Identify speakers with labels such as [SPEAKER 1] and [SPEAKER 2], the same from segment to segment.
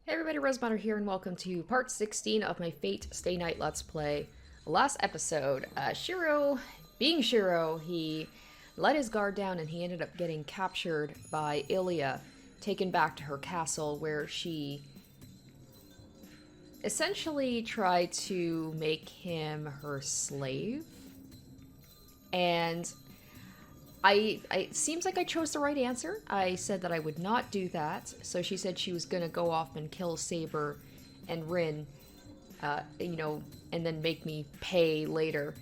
[SPEAKER 1] Hey everybody, Rosebutter here, and welcome to part 16 of my Fate Stay Night Let's Play. Last episode, Shiro, being Shiro, he let his guard down and he ended up getting captured by Ilya, taken back to her castle where she essentially tried to make him her slave. And it seems like I chose the right answer. I said that I would not do that, so she said she was going to go off and kill Saber and Rin, and then make me pay later.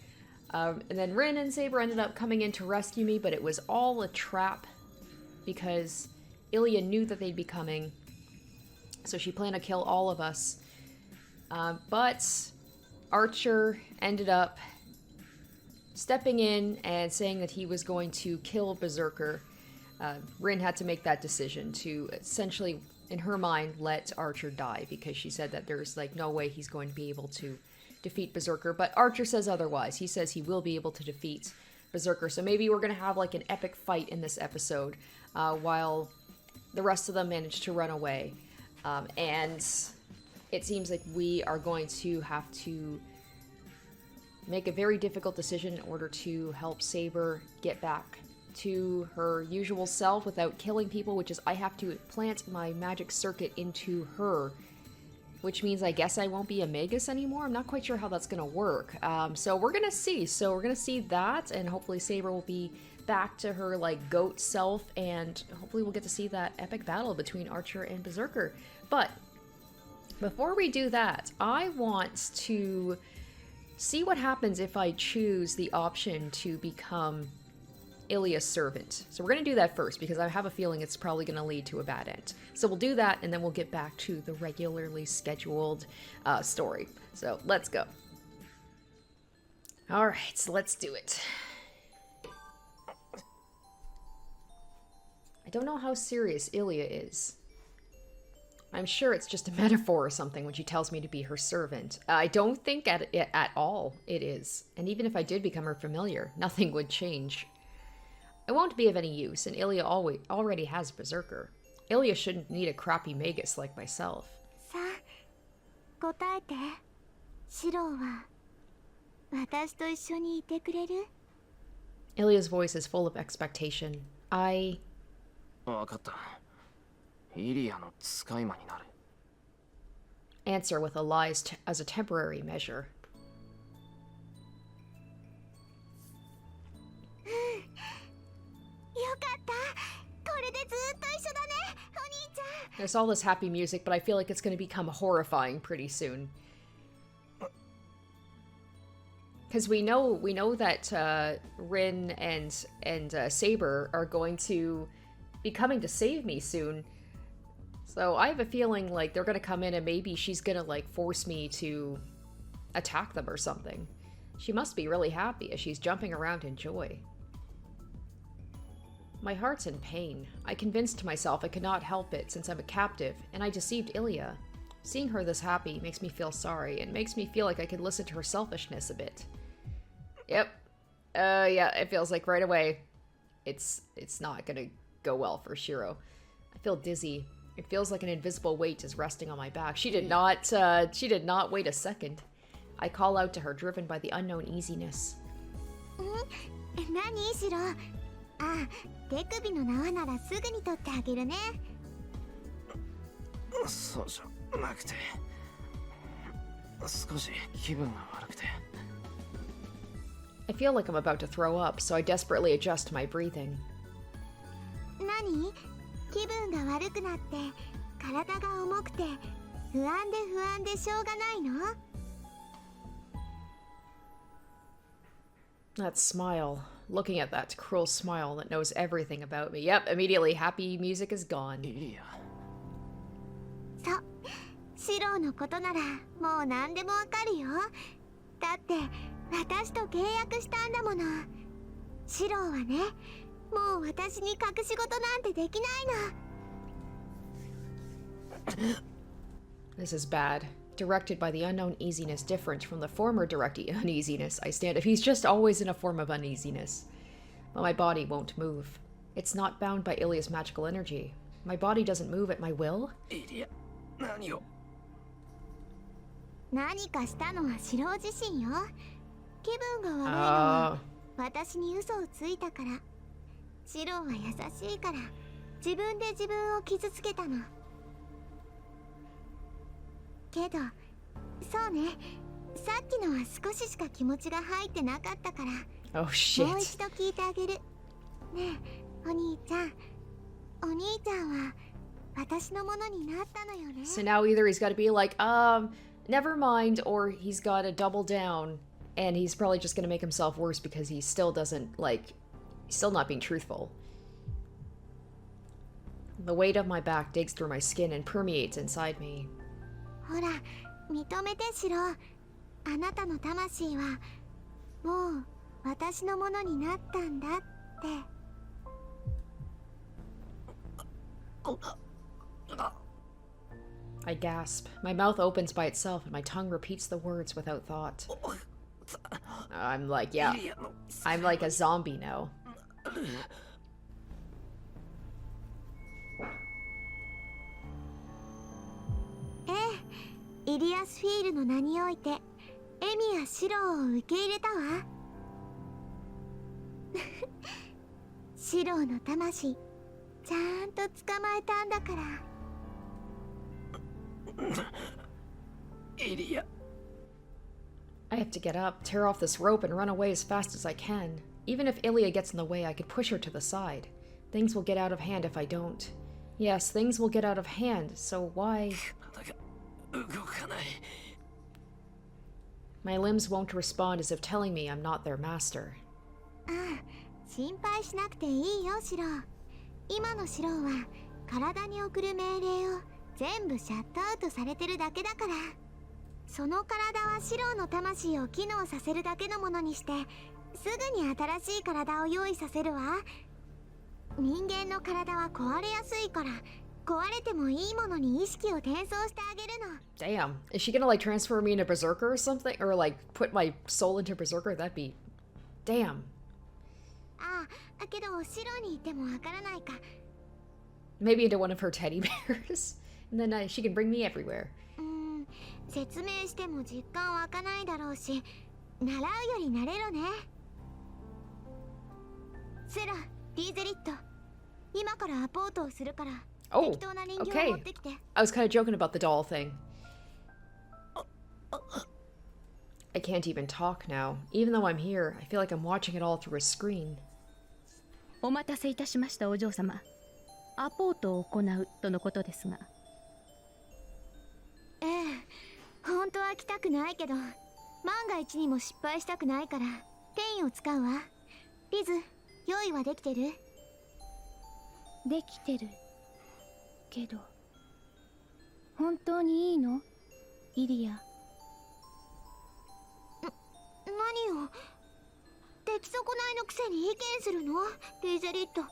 [SPEAKER 1] And then Rin and Saber ended up coming in to rescue me, but it was all a trap because Ilya knew that they'd be coming, so she planned to kill all of us. But Archer ended up stepping in and saying that he was going to kill Berserker. Rin had to make that decision to essentially, in her mind, let Archer die because she said that there's no way he's going to be able to defeat Berserker. But Archer says otherwise. He says he will be able to defeat Berserker. So maybe we're going to have an epic fight in this episode while the rest of them manage to run away. And it seems like we are going to have to make a very difficult decision in order to help Saber get back to her usual self without killing people, which is I have to plant my magic circuit into her, which means I guess I won't be a Magus anymore. I'm not quite sure how that's going to work. So we're going to see. So we're going to see that, and hopefully Saber will be back to her goat self, and hopefully we'll get to see that epic battle between Archer and Berserker. But before we do that, I want to see what happens if I choose the option to become Ilya's servant. So we're going to do that first because I have a feeling it's probably going to lead to a bad end. So we'll do that and then we'll get back to the regularly scheduled story. So let's go. Alright, so let's do it. I don't know how serious Ilya is. I'm sure it's just a metaphor or something when she tells me to be her servant. I don't think at all it is. And even if I did become her familiar, nothing would change. I won't be of any use, and Ilya already has Berserker. Ilya shouldn't need a crappy Magus like myself. Ilya's voice is full of expectation. Answer with a lie as a temporary measure. There's all this happy music, but I feel like it's going to become horrifying pretty soon. Because we know that Rin and Saber are going to be coming to save me soon. So I have a feeling they're gonna come in and maybe she's gonna force me to attack them or something. She must be really happy as she's jumping around in joy. My heart's in pain. I convinced myself I could not help it since I'm a captive, and I deceived Ilya. Seeing her this happy makes me feel sorry, and makes me feel like I could listen to her selfishness a bit. Yep. Yeah, it feels like right away it's not gonna go well for Shiro. I feel dizzy. It feels like an invisible weight is resting on my back. She did not wait a second. I call out to her, driven by the unknown easiness. I feel like I'm about to throw up, so I desperately adjust my breathing. That smile. Looking at that cruel smile that knows everything about me. Yep, immediately happy music is gone. This is bad. Directed by the unknown easiness different from the former direct uneasiness I stand if he's just always in a form of uneasiness. But my body won't move. It's not bound by Ilya's magical energy. My body doesn't move at my will?
[SPEAKER 2] 何を。
[SPEAKER 3] 何かしたのはシロ自身よ。気分が悪いのは私に嘘をついたから。シロは優しいから自分で自分を傷つけたの。けどそうね、さっきのは少ししか気持ちが入ってなかったから、
[SPEAKER 1] Oh shit.
[SPEAKER 3] もう一度聞いてあげる。ねえお兄ちゃん、お兄ちゃんは私のものになったのよね。
[SPEAKER 1] So now either he's got to be like, never mind, or he's got to double down, and he's probably just going to make himself worse because he still doesn't, like, he's still not being truthful. The weight of my back digs through my skin and permeates inside me.
[SPEAKER 3] ほら認めてシロ、あなたの魂はもう私のものになったんだって。
[SPEAKER 1] I gasp. My mouth opens by itself and my tongue repeats the words without thought. I'm like, yeah. I'm like a zombie now.
[SPEAKER 3] イリアスフィールの名においてエミやシロを受け入れたわ。シロの魂ちゃんと捕まえたんだから。
[SPEAKER 2] エリア。
[SPEAKER 1] I have to get up, tear off this rope, and run away as fast as I can. Even if Ilya gets in the way, I could push her to the side. Things will get out of hand if I don't. Yes, things will get out of hand, so why... My limbs won't respond as if telling me I'm not their master.
[SPEAKER 3] ああ、心配しなくていいよシロ。今のシロは体に送る命令を全部シャットアウトされてるだけだから。その体はシロの魂を機能させるだけのものにして、すぐに新しい体を用意させるわ。人間の体は壊れやすいから、壊れてもいいものに意識を転送してあげるの。
[SPEAKER 1] Damn. Is she gonna, like, transfer me into Berserker or something? Or, like, put my soul into Berserker? That'd be... Damn.
[SPEAKER 3] ああ、けどシロにいてもわからないか。
[SPEAKER 1] Maybe into one of her teddy bears? And then she can bring me everywhere.
[SPEAKER 3] 説明しても実感湧かないだろうし、習うより慣れろね。セラ、リーゼリット、今からアポートをするから、適当な人形を持ってきて。
[SPEAKER 1] I was kind of joking about the doll thing. I can't even talk now. Even though I'm here, I feel like I'm watching it all through a screen.
[SPEAKER 4] お待たせいたしましたお嬢様。アポートを行うとのことですが。
[SPEAKER 3] ええ、本当は来たくないけど、万が一にも失敗したくないから転移を使うわ。リズ、用意はできてる？
[SPEAKER 4] できてるけど、本当にいいの？イリア。
[SPEAKER 3] 何を？出来損ないのくせに意見するの？リーゼリット。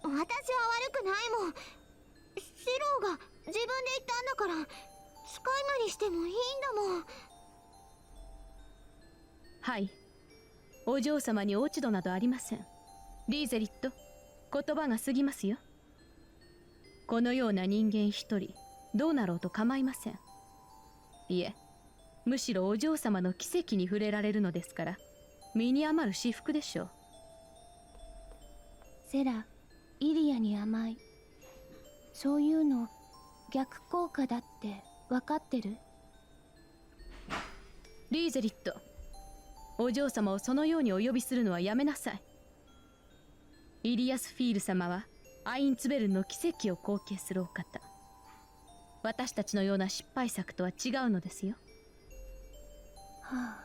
[SPEAKER 3] 私は悪くないもん。シローが自分で言ったんだから、使い魔にしてもいいんだもん。
[SPEAKER 4] はい、お嬢様に落ち度などありません。リーゼリット、言葉が過ぎますよ。このような人間一人どうなろうと構いません。いえ、むしろお嬢様の奇跡に触れられるのですから、身に余る至福でしょう。セラ、イリアに甘い。そういうの逆効果だって分かってる？リーゼリット、お嬢様をそのようにお呼びするのはやめなさい。イリアスフィール様はアインツベルンの奇跡を後継するお方。私たちのような失敗作とは違うのですよ。はあ。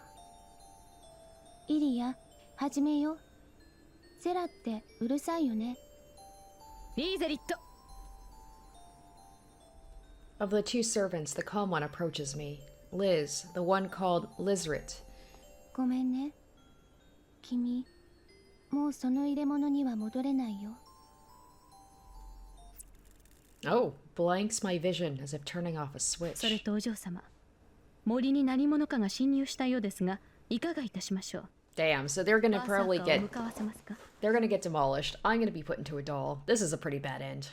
[SPEAKER 4] イリア、始めよう。セラってうるさいよね。リーゼリット。
[SPEAKER 1] Of the two servants, the calm one approaches me. Liz, the one called Lizrit.
[SPEAKER 4] ごめんね。君、もうその入れ物には戻れないよ。
[SPEAKER 1] Oh, blanks my vision as if turning off a switch.
[SPEAKER 4] それとお嬢様、森に何者かが侵入したようですが、いかがいたしましょう。
[SPEAKER 1] Damn, so they're gonna probably
[SPEAKER 4] まさか
[SPEAKER 1] get...
[SPEAKER 4] 向かわせますか？
[SPEAKER 1] They're gonna get demolished. I'm gonna be put into a doll. This is a pretty bad end.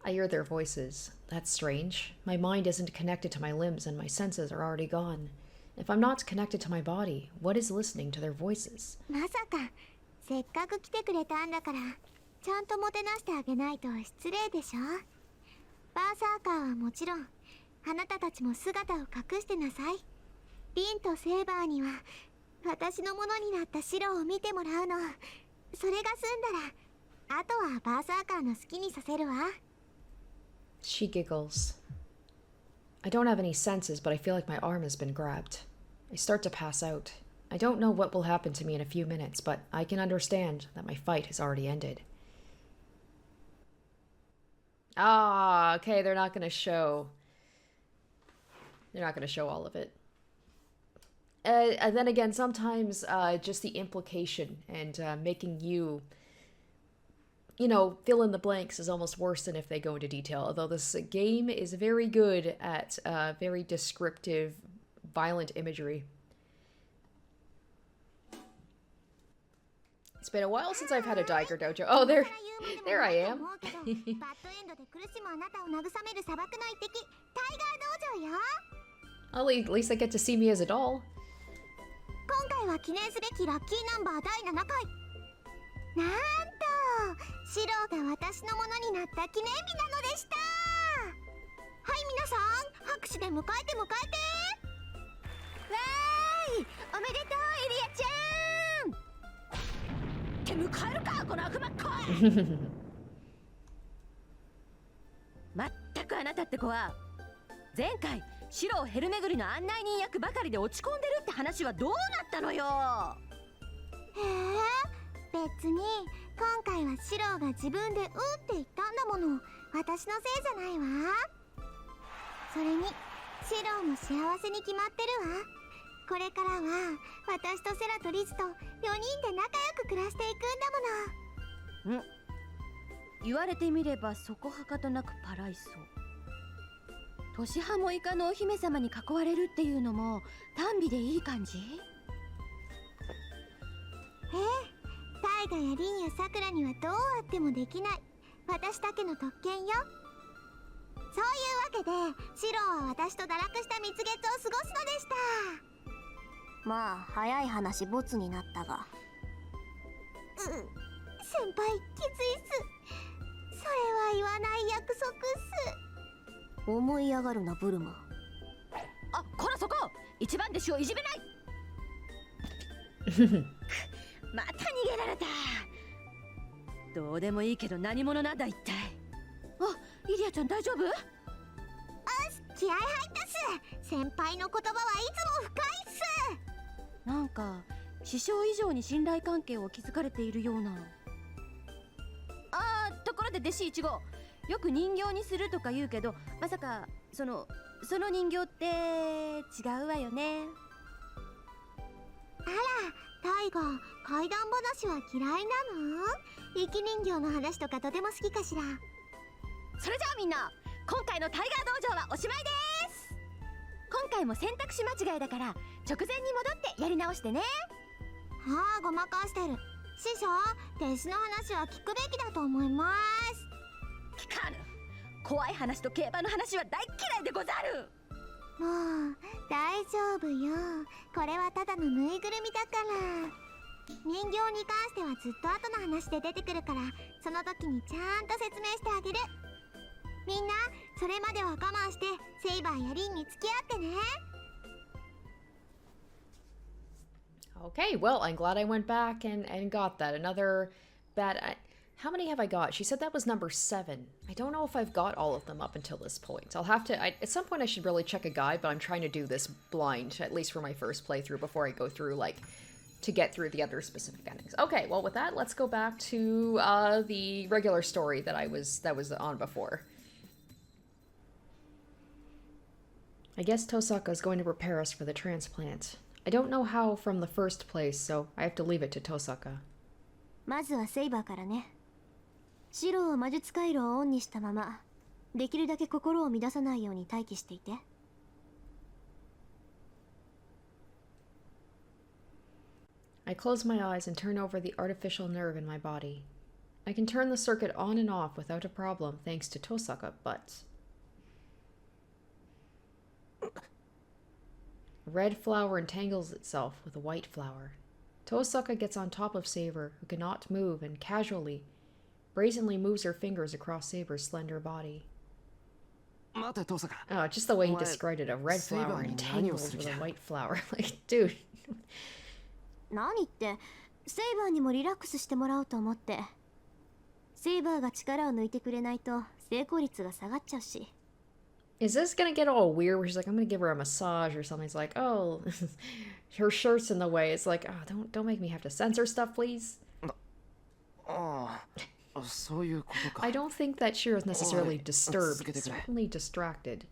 [SPEAKER 1] I hear their voices. That's strange. My mind isn't connected to my limbs and my senses are already gone. If I'm not connected to my body, what is listening to their voices?
[SPEAKER 3] まさかせっかく来てくれたんだからちゃんともてなしてあげないと失礼でしょ。バーサーカーはもちろんあなたたちも姿を隠してなさい。リンとセーバーには私のものになった白を見てもらうの。それが済んだらあとはバーサーカーの好きにさせるわ。
[SPEAKER 1] She giggles. I don't have any senses, but I feel like my arm has been grabbed. I start to pass out. I don't know what will happen to me in a few minutes, but I can understand that my fight has already ended. Ah, okay, they're not gonna show. They're not gonna show all of it. And then again, sometimes just the implication and making you, fill in the blanks is almost worse than if they go into detail. Although this game is very good at very descriptive, violent imagery. It's been a while since I've had a Daiger Dojo. Oh, there I am.
[SPEAKER 3] バッドエンドで苦しむあなたを慰める砂漠の一滴タイガー道場よ。
[SPEAKER 1] Well, at least I get to see me as a doll.
[SPEAKER 3] 今回は記念すべきラッキーナンバー第7回。なんとシロが私のものになった記念日なのでした。はい皆さん拍手で迎えて迎えて。わーいおめでとうエリアちゃん。って迎えるかこの悪魔っ子。
[SPEAKER 2] まったくあなたって子は前回シロヘル巡りの案内人役ばかりで落ち込んでるって話はどうなったのよ。
[SPEAKER 3] へえ別に今回はシロが自分でって言ったんだもの。私のせいじゃないわ。それにシロも幸せに決まってるわ。これからは私とセラとリズと4人で仲良く暮らしていくんだもの。
[SPEAKER 2] 言われてみればそこはかとなくパライソ。年派もイカのお姫様に囲われるっていうのも単美でいい感じ。
[SPEAKER 3] タイガやリンやサクラにはどうあってもできない私だけの特権よ。そういうわけでシロは私と堕落した蜜月を過ごすのでした。
[SPEAKER 5] まあ早い話ボツになったが。
[SPEAKER 3] 先輩きついっす。それは言わない約束っす。
[SPEAKER 5] 思い上がるなブルマ。
[SPEAKER 2] あ、こらそこ一番弟子をいじめない。また逃げられた。どうでもいいけど何者なんだ一体。あ、イリアちゃん大丈夫？
[SPEAKER 3] 気合入ったっす。先輩の言葉はいつも深いっす。
[SPEAKER 2] なんか師匠以上に信頼関係を築かれているような。ところで弟子1号、よく人形にするとか言うけど、まさかその人形って違うわよね。
[SPEAKER 3] あらタイガ怪談話は嫌いなの？生き人形の話とかとても好きかしら。
[SPEAKER 2] それじゃあみんな今回のタイガー道場はおしまいです。今回も選択肢間違いだから直前に戻ってやり直してね。
[SPEAKER 3] ああごまかしてる。師匠弟子の話は聞くべきだと思います。
[SPEAKER 2] 聞かぬ。怖い話と競馬の話は大嫌いでござる。
[SPEAKER 3] もう大丈夫よ。これはただのぬいぐるみだから。人形に関してはずっと後の話で出てくるからその時にちゃんと説明してあげる。みんなそれまでは我慢してセイバーやリンに付き合ってね。
[SPEAKER 1] Okay, well, I'm glad I went back and got that. Another bad... how many have I got? She said that was number 7. I don't know if I've got all of them up until this point. I'll have to... at some point I should really check a guide, but I'm trying to do this blind, at least for my first playthrough, before I go through, like, to get through the other specific endings. Okay, well, with that, let's go back to the regular story that was on before. I guess Tosaka's going to prepare us for the transplant. I don't know how from the first place, so I have to leave it to Tosaka.
[SPEAKER 5] まずはセイバーからね。シロは魔術回路をオンにしたままできるだけ心を乱さないように待機していて。
[SPEAKER 1] I close my eyes and turn over the artificial nerve in my body. I can turn the circuit on and off without a problem thanks to Tosaka, but... A red flower entangles itself with a white flower. Tosaka gets on top of Saber, who cannot move, and casually, brazenly moves her fingers across Saber's slender body. Oh, just the way he described it, a red flower entangles with a white flower. Like, dude.
[SPEAKER 5] 何ってセイバーにもリラックスしてもらおうと思って。セイバーが力を抜いてくれないと成功率が下がっちゃうし。
[SPEAKER 1] Is this gonna get all weird where she's like, I'm gonna give her a massage or something? It's like, oh, her shirt's in the way. It's like, oh, don't make me have to censor stuff, please. I don't think that Shiro's necessarily disturbed, certainly distracted.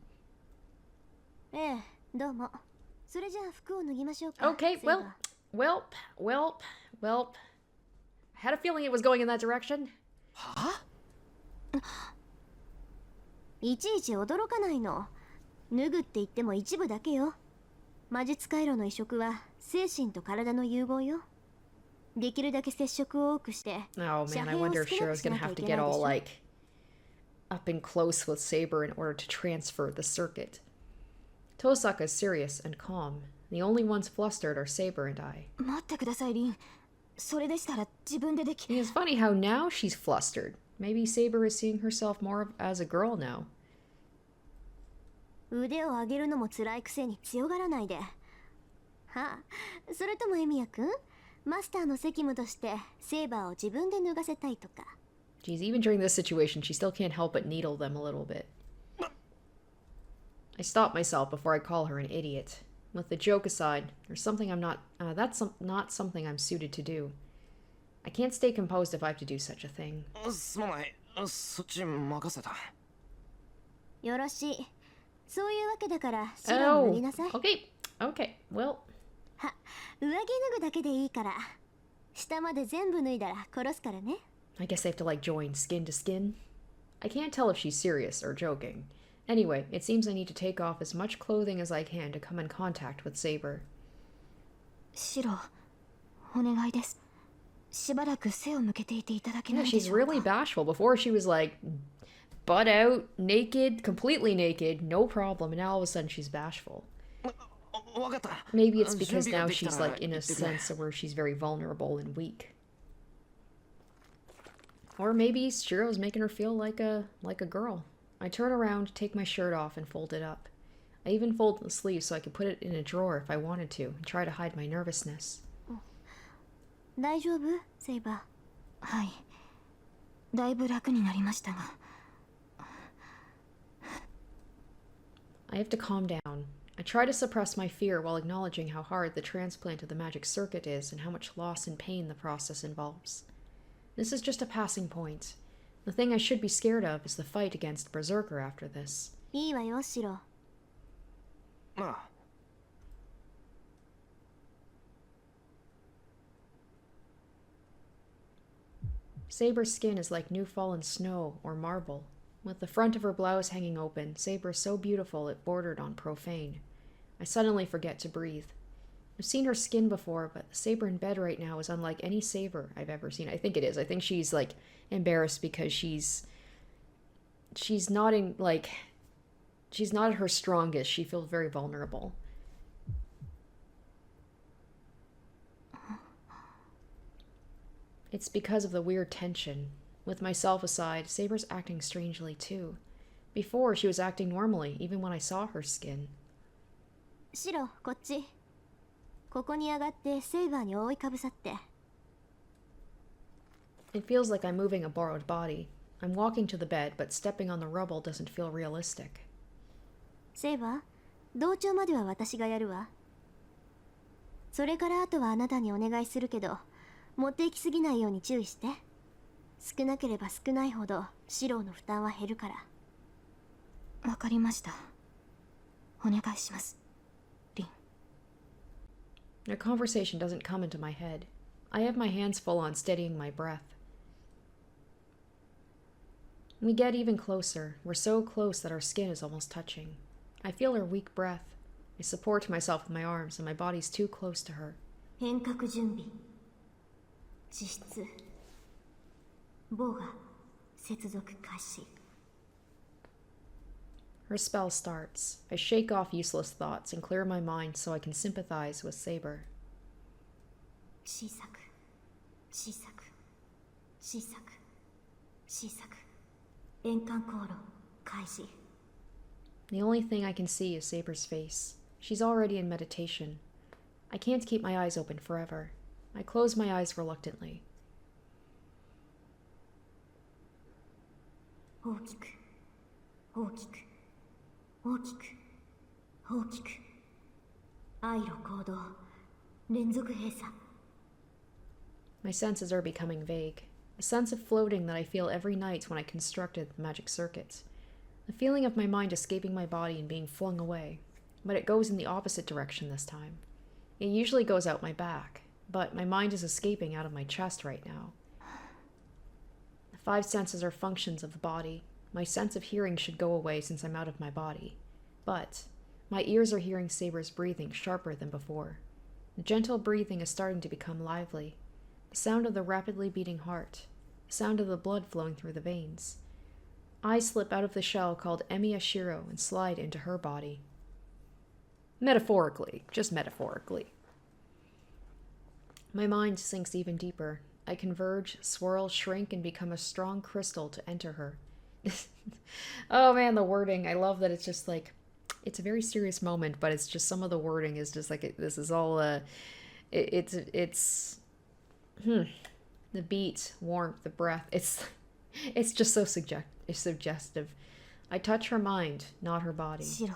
[SPEAKER 5] Okay,
[SPEAKER 1] well. I had a feeling it was going in that direction.
[SPEAKER 5] いちいち驚かないの。脱ぐって言っても一部だけよ。魔術回路の移植は精神と体の融合よ。できるだけ接触を多くして。
[SPEAKER 1] Oh man, I wonder if Shiro's gonna have to get all like up and close with Saber in order to transfer the circuit. Tosaka is serious and calm. The only ones flustered are Saber and I.
[SPEAKER 5] 待ってください、リン。それでしたら自分ででき。
[SPEAKER 1] It's funny how now she's flustered. Maybe Saber is seeing herself more as a girl now.
[SPEAKER 5] 腕を上げるのも辛いくせに強がらないで。はあ、それともエミヤくん、マスターの責務としてセイバーを自分で脱がせたいとか。
[SPEAKER 1] Geez, even during this situation, she still can't help but needle them a little bit. I stop myself before I call her an idiot. With the joke aside, there's something I'm not. Not something I'm suited to do. I can't stay composed if I have to do such a thing.
[SPEAKER 5] よろしい。そういうわけだから白を脱ぎなさい。
[SPEAKER 1] Okay. Well.
[SPEAKER 5] は、上着脱ぐだけでいいから。下まで全部脱いだら殺すからね。
[SPEAKER 1] I guess they have to like join skin to skin. I can't tell if she's serious or joking. Anyway, it seems I need to take off as much clothing as I can to come in contact with Saber.
[SPEAKER 5] 白、お願いです。しばらく背を向けていていただけないでしょうか。
[SPEAKER 1] She's really bashful. Before she was like butt out, naked, completely naked, no problem. And now all of a sudden she's bashful. Maybe it's because now she's like in a sense where she's very vulnerable and weak. Or maybe Shiro's making her feel like a girl. I turn around, take my shirt off, and fold it up. I even fold the sleeves so I could put it in a drawer if I wanted to, and try to hide my nervousness.
[SPEAKER 5] 大丈夫、セイバー。はい。だいぶ楽になりましたが。
[SPEAKER 1] I have to calm down. I try to suppress my fear while acknowledging how hard the transplant of the magic circuit is and how much loss and pain the process involves. This is just a passing point. The thing I should be scared of is the fight against Berserker after this.
[SPEAKER 5] いいわよ、シロ。
[SPEAKER 1] Saber's skin is like new fallen snow or marble. With the front of her blouse hanging open, Saber is so beautiful it bordered on profane. I suddenly forget to breathe. I've seen her skin before, but the Saber in bed right now is unlike any Saber I've ever seen. I think it is. I think she's like embarrassed because she's not in like she's not at her strongest. She feels very vulnerable. It's because of the weird tension. With myself aside, Saber's acting strangely too. Before, she was acting normally, even when I saw her skin.
[SPEAKER 5] シロ、こっち。ここに上がってセイバーに覆いかぶさって。
[SPEAKER 1] It feels like I'm moving a borrowed body. I'm walking to the bed, but stepping on the rubble doesn't feel realistic.
[SPEAKER 5] セイバー、同調までは私がやるわ。それからあとはあなたにお願いするけど、持っていきすぎないように注意して。少なければ少ないほどシロの負担は減るから。わかりました。お願いします。リン。
[SPEAKER 1] A conversation doesn't come into my head. I have my hands full on steadying my breath. We get even closer. We're so close that our skin is almost touching. I feel her weak breath. I support myself with my arms and my body's too close to her.
[SPEAKER 5] 変革準備。実質。ボーガ接続開始。
[SPEAKER 1] Her spell starts. I shake off useless thoughts and clear my mind so I can sympathize with Saber.
[SPEAKER 5] 小さく小さく小さく小さく円環航路開始。
[SPEAKER 1] The only thing I can see is Saber's face. She's already in meditation. I can't keep my eyes open forever. I close my eyes reluctantly.
[SPEAKER 5] 大きく大きく大きく大きく愛路行動連続閉鎖。
[SPEAKER 1] My senses are becoming vague. A sense of floating that I feel every night when I constructed the magic circuit. The feeling of my mind escaping my body and being flung away. But it goes in the opposite direction this time. It usually goes out my back, but my mind is escaping out of my chest right now. The 5 senses are functions of the body. My sense of hearing should go away since I'm out of my body. But my ears are hearing Saber's breathing sharper than before. The gentle breathing is starting to become lively. The sound of the rapidly beating heart. The sound of the blood flowing through the veins. I slip out of the shell called Emiya Shiro and slide into her body. Metaphorically, just metaphorically. My mind sinks even deeper. I converge, swirl, shrink, and become a strong crystal to enter her. Oh man, the wording. I love that it's just like, it's a very serious moment, but it's just some of the wording is just like, this is all, the beat, warmth, the breath. It's just so suggestive. I touch her mind, not her body.
[SPEAKER 5] 白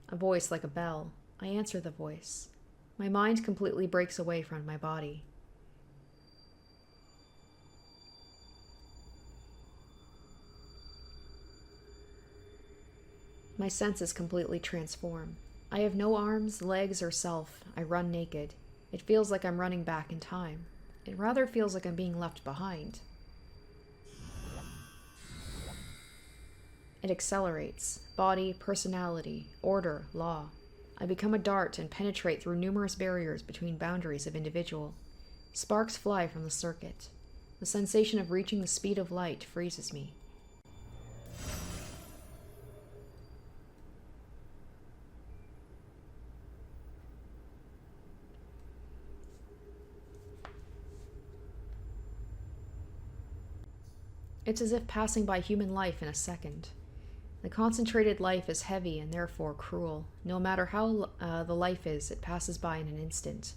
[SPEAKER 1] A voice like a bell. I answer the voice. My mind completely breaks away from my body. My senses completely transform. I have no arms, legs, or self. I run naked. It feels like I'm running back in time. It rather feels like I'm being left behind. It accelerates. Body, personality, order, law. I become a dart and penetrate through numerous barriers between boundaries of individual. Sparks fly from the circuit. The sensation of reaching the speed of light freezes me. It's as if passing by human life in a second. The concentrated life is heavy and therefore cruel. No matter how the life is, it passes by in an instant.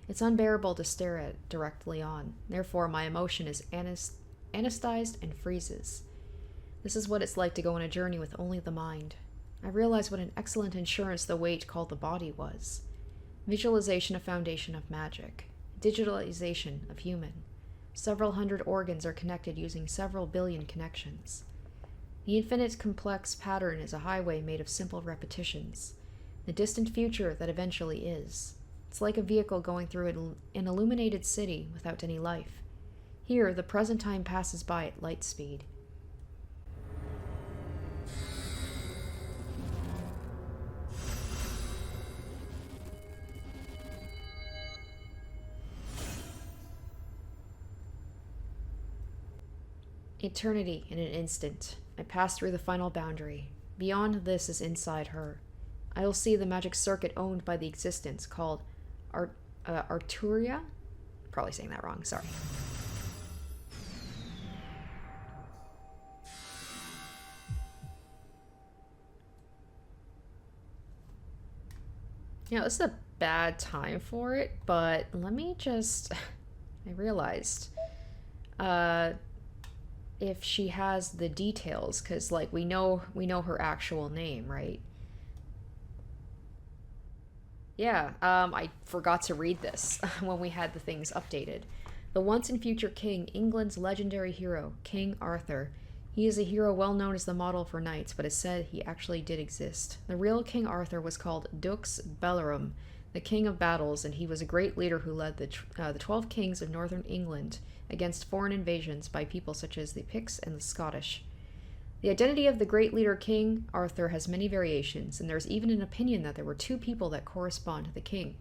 [SPEAKER 1] It's unbearable to stare at it directly on. Therefore, my emotion is anesthetized and freezes. This is what it's like to go on a journey with only the mind. I realize what an excellent insurance the weight called the body was. Visualization a foundation of magic. Digitalization of human. Several hundred organs are connected using several billion connections. The infinite complex pattern is a highway made of simple repetitions. The distant future that eventually is. It's like a vehicle going through an illuminated city without any life. Here, the present time passes by at light speed. Eternity in an instant. I pass through the final boundary. Beyond this is inside her. I will see the magic circuit owned by the existence called Arturia? Probably saying that wrong, sorry. Yeah, this is a bad time for it, but let me just... I realized... if she has the details, because like we know her actual name, right? Yeah, I forgot to read this when we had the things updated. The once and future king, England's legendary hero, King Arthur. He is a hero well known as the model for knights, but it's said he actually did exist. The real King Arthur was called Dux Bellerum, the king of battles, and he was a great leader who led the 12 kings of northern England against foreign invasions by people such as the Picts and the Scottish. The identity of the great leader King Arthur has many variations, and there's even an opinion that there were 2 people that correspond to the king.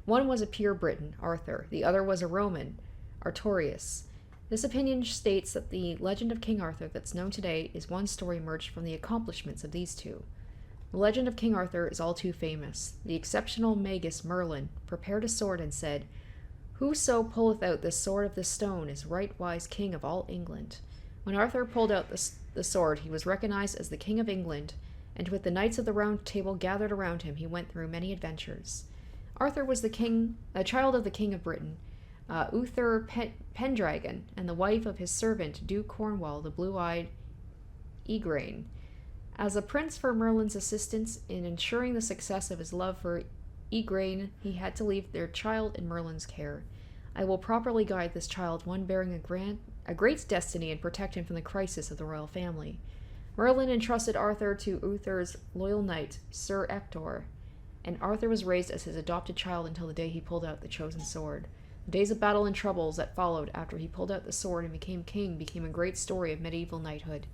[SPEAKER 1] One was a pure Briton, Arthur. The other was a Roman, Artorius. This opinion states that the legend of King Arthur that's known today is one story merged from the accomplishments of these two. The legend of King Arthur is all too famous. The exceptional magus Merlin prepared a sword and said, "Whoso pulleth out this sword of this stone is right wise king of all England." When Arthur pulled out the sword, he was recognized as the King of England, and with the knights of the Round Table gathered around him, he went through many adventures. Arthur was a child of the King of Britain, Uther Pendragon, and the wife of his servant Duke Cornwall, the blue-eyed Igraine. As a prince for Merlin's assistance in ensuring the success of his love for Igraine, he had to leave their child in Merlin's care. "I will properly guide this child, one bearing a great destiny, and protect him from the crisis of the royal family." Merlin entrusted Arthur to Uther's loyal knight, Sir Ector, and Arthur was raised as his adopted child until the day he pulled out the chosen sword. The days of battle and troubles that followed after he pulled out the sword and became king became a great story of medieval knighthood.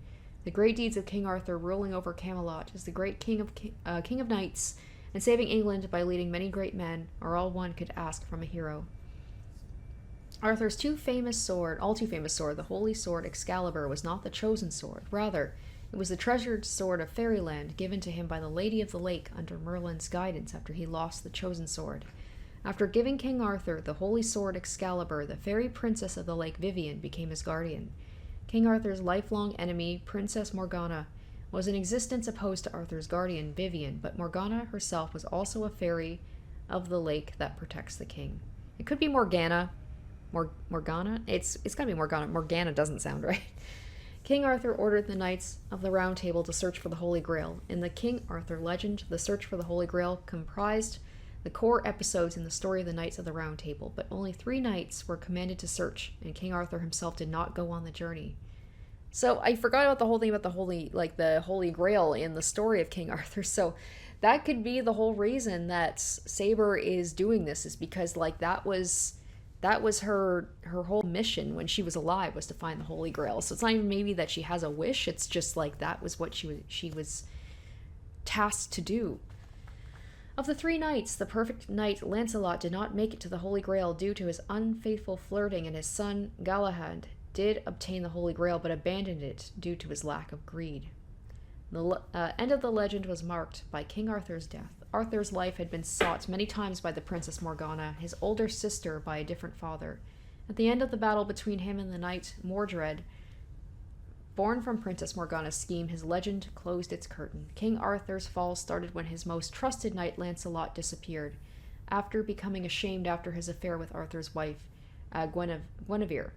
[SPEAKER 1] The great deeds of King Arthur ruling over Camelot as the great king of knights and saving England by leading many great men are all one could ask from a hero. Arthur's all too famous sword, the holy sword Excalibur, was not the chosen sword. Rather, it was the treasured sword of fairyland given to him by the Lady of the Lake under Merlin's guidance after he lost the chosen sword. After giving King Arthur the holy sword Excalibur, the fairy princess of the lake Vivian became his guardian. King Arthur's lifelong enemy, Princess Morgana, was in existence opposed to Arthur's guardian, Vivian, but Morgana herself was also a fairy of the lake that protects the king. It could be Morgana. Morgana? It's gotta be Morgana. Morgana doesn't sound right. King Arthur ordered the Knights of the Round Table to search for the Holy Grail. In the King Arthur legend, the search for the Holy Grail comprised the core episodes in the story of the Knights of the Round Table, but only 3 knights were commanded to search, and King Arthur himself did not go on the journey. So I forgot about the whole thing about the Holy Grail in the story of King Arthur. So that could be the whole reason that Saber is doing this, is because that was her whole mission when she was alive, was to find the Holy Grail. So it's not even maybe that she has a wish, it's just that was what she was tasked to do. Of the 3 knights, the perfect knight Lancelot did not make it to the Holy Grail due to his unfaithful flirting, and his son Galahad did obtain the Holy Grail but abandoned it due to his lack of greed. The end of the legend was marked by King Arthur's death. Arthur's life had been sought many times by the Princess Morgana, his older sister by a different father. At the end of the battle between him and the knight Mordred, born from Princess Morgana's scheme, his legend closed its curtain. King Arthur's fall started when his most trusted knight Lancelot disappeared, after becoming ashamed after his affair with Arthur's wife, Guinevere.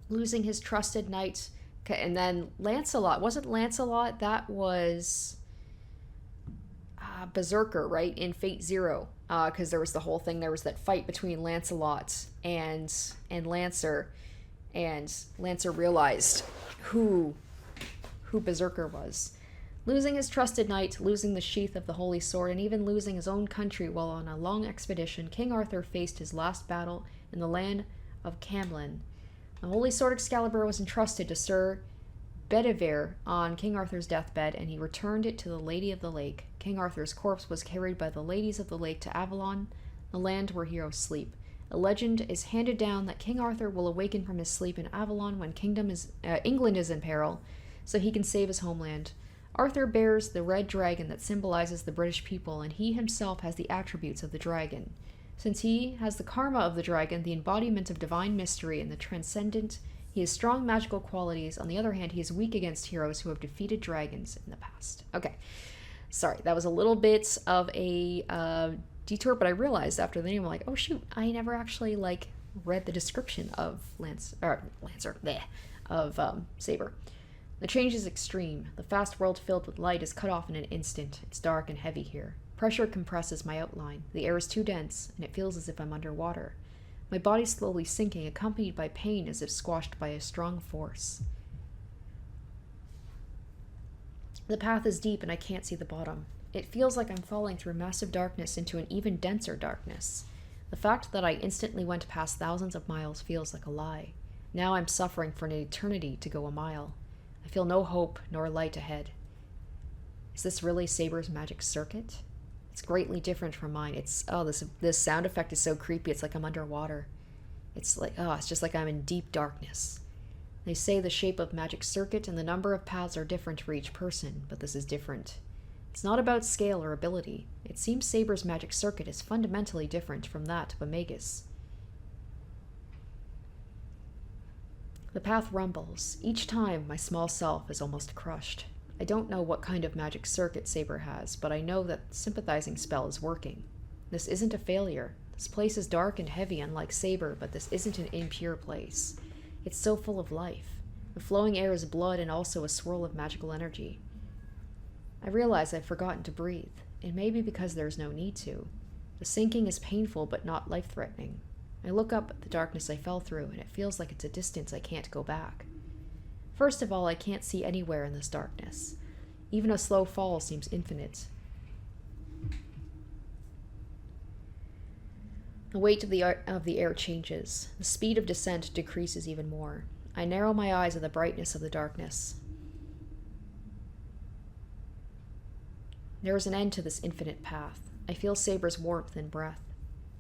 [SPEAKER 1] Losing his trusted knight, and then Lancelot, that was Berserker, right, in Fate Zero, because there was the whole thing, there was that fight between Lancelot and Lancer, and Lancer realized who Berserker was. Losing his trusted knight, losing the sheath of the holy sword, and even losing his own country while on a long expedition, King Arthur faced his last battle in the land of Camlan. The holy sword Excalibur was entrusted to Sir Bedivere on King Arthur's deathbed, and he returned it to the Lady of the Lake. King Arthur's corpse was carried by the ladies of the lake to Avalon, the land where heroes sleep. A legend is handed down that King Arthur will awaken from his sleep in Avalon when England is in peril, so he can save his homeland. Arthur bears the red dragon that symbolizes the British people, and he himself has the attributes of the dragon. Since he has the karma of the dragon, the embodiment of divine mystery and the transcendent, he has strong magical qualities. On the other hand, he is weak against heroes who have defeated dragons in the past. Okay, sorry, that was a little bit of a detour, but I realized after the name, I'm like, oh shoot, I never actually read the description of Saber. The change is extreme. The fast world filled with light is cut off in an instant. It's dark and heavy here. Pressure compresses my outline. The air is too dense, and it feels as if I'm underwater. My body's slowly sinking, accompanied by pain as if squashed by a strong force. The path is deep, and I can't see the bottom. It feels like I'm falling through massive darkness into an even denser darkness. The fact that I instantly went past thousands of miles feels like a lie. Now I'm suffering for an eternity to go a mile. I feel no hope nor light ahead. Is this really Saber's magic circuit? It's greatly different from mine. This sound effect is so creepy, it's like I'm underwater. It's like, oh, it's just like I'm in deep darkness. They say the shape of magic circuit and the number of paths are different for each person, but this is different. It's not about scale or ability. It seems Saber's magic circuit is fundamentally different from that of Omega's. The path rumbles. Each time, my small self is almost crushed. I don't know what kind of magic circuit Saber has, but I know that the sympathizing spell is working. This isn't a failure. This place is dark and heavy, unlike Saber, but this isn't an impure place. It's so full of life. The flowing air is blood and also a swirl of magical energy. I realize I've forgotten to breathe. It may be because there's no need to. The sinking is painful but not life-threatening. I look up at the darkness I fell through, and it feels like it's a distance I can't go back. First of all, I can't see anywhere in this darkness. Even a slow fall seems infinite. The weight of the air changes. The speed of descent decreases even more. I narrow my eyes at the brightness of the darkness. There is an end to this infinite path. I feel Saber's warmth and breath.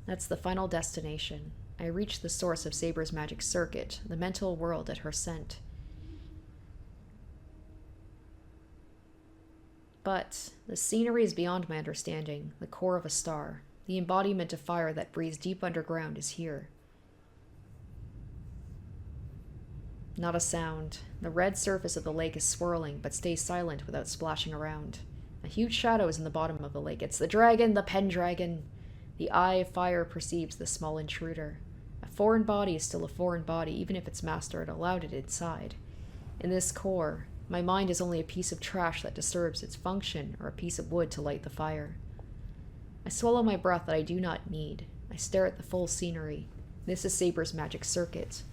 [SPEAKER 1] That's the final destination. I reach the source of Saber's magic circuit, the mental world at her scent. But the scenery is beyond my understanding, the core of a star. The embodiment of fire that breathes deep underground is here. Not a sound. The red surface of the lake is swirling, but stays silent without splashing around. A huge shadow is in the bottom of the lake. It's the dragon, the Pendragon. The eye of fire perceives the small intruder. A foreign body is still a foreign body, even if its master had allowed it inside. In this core, my mind is only a piece of trash that disturbs its function, or a piece of wood to light the fire. I swallow my breath that I do not need. I stare at the full scenery. This is Saber's magic circuit.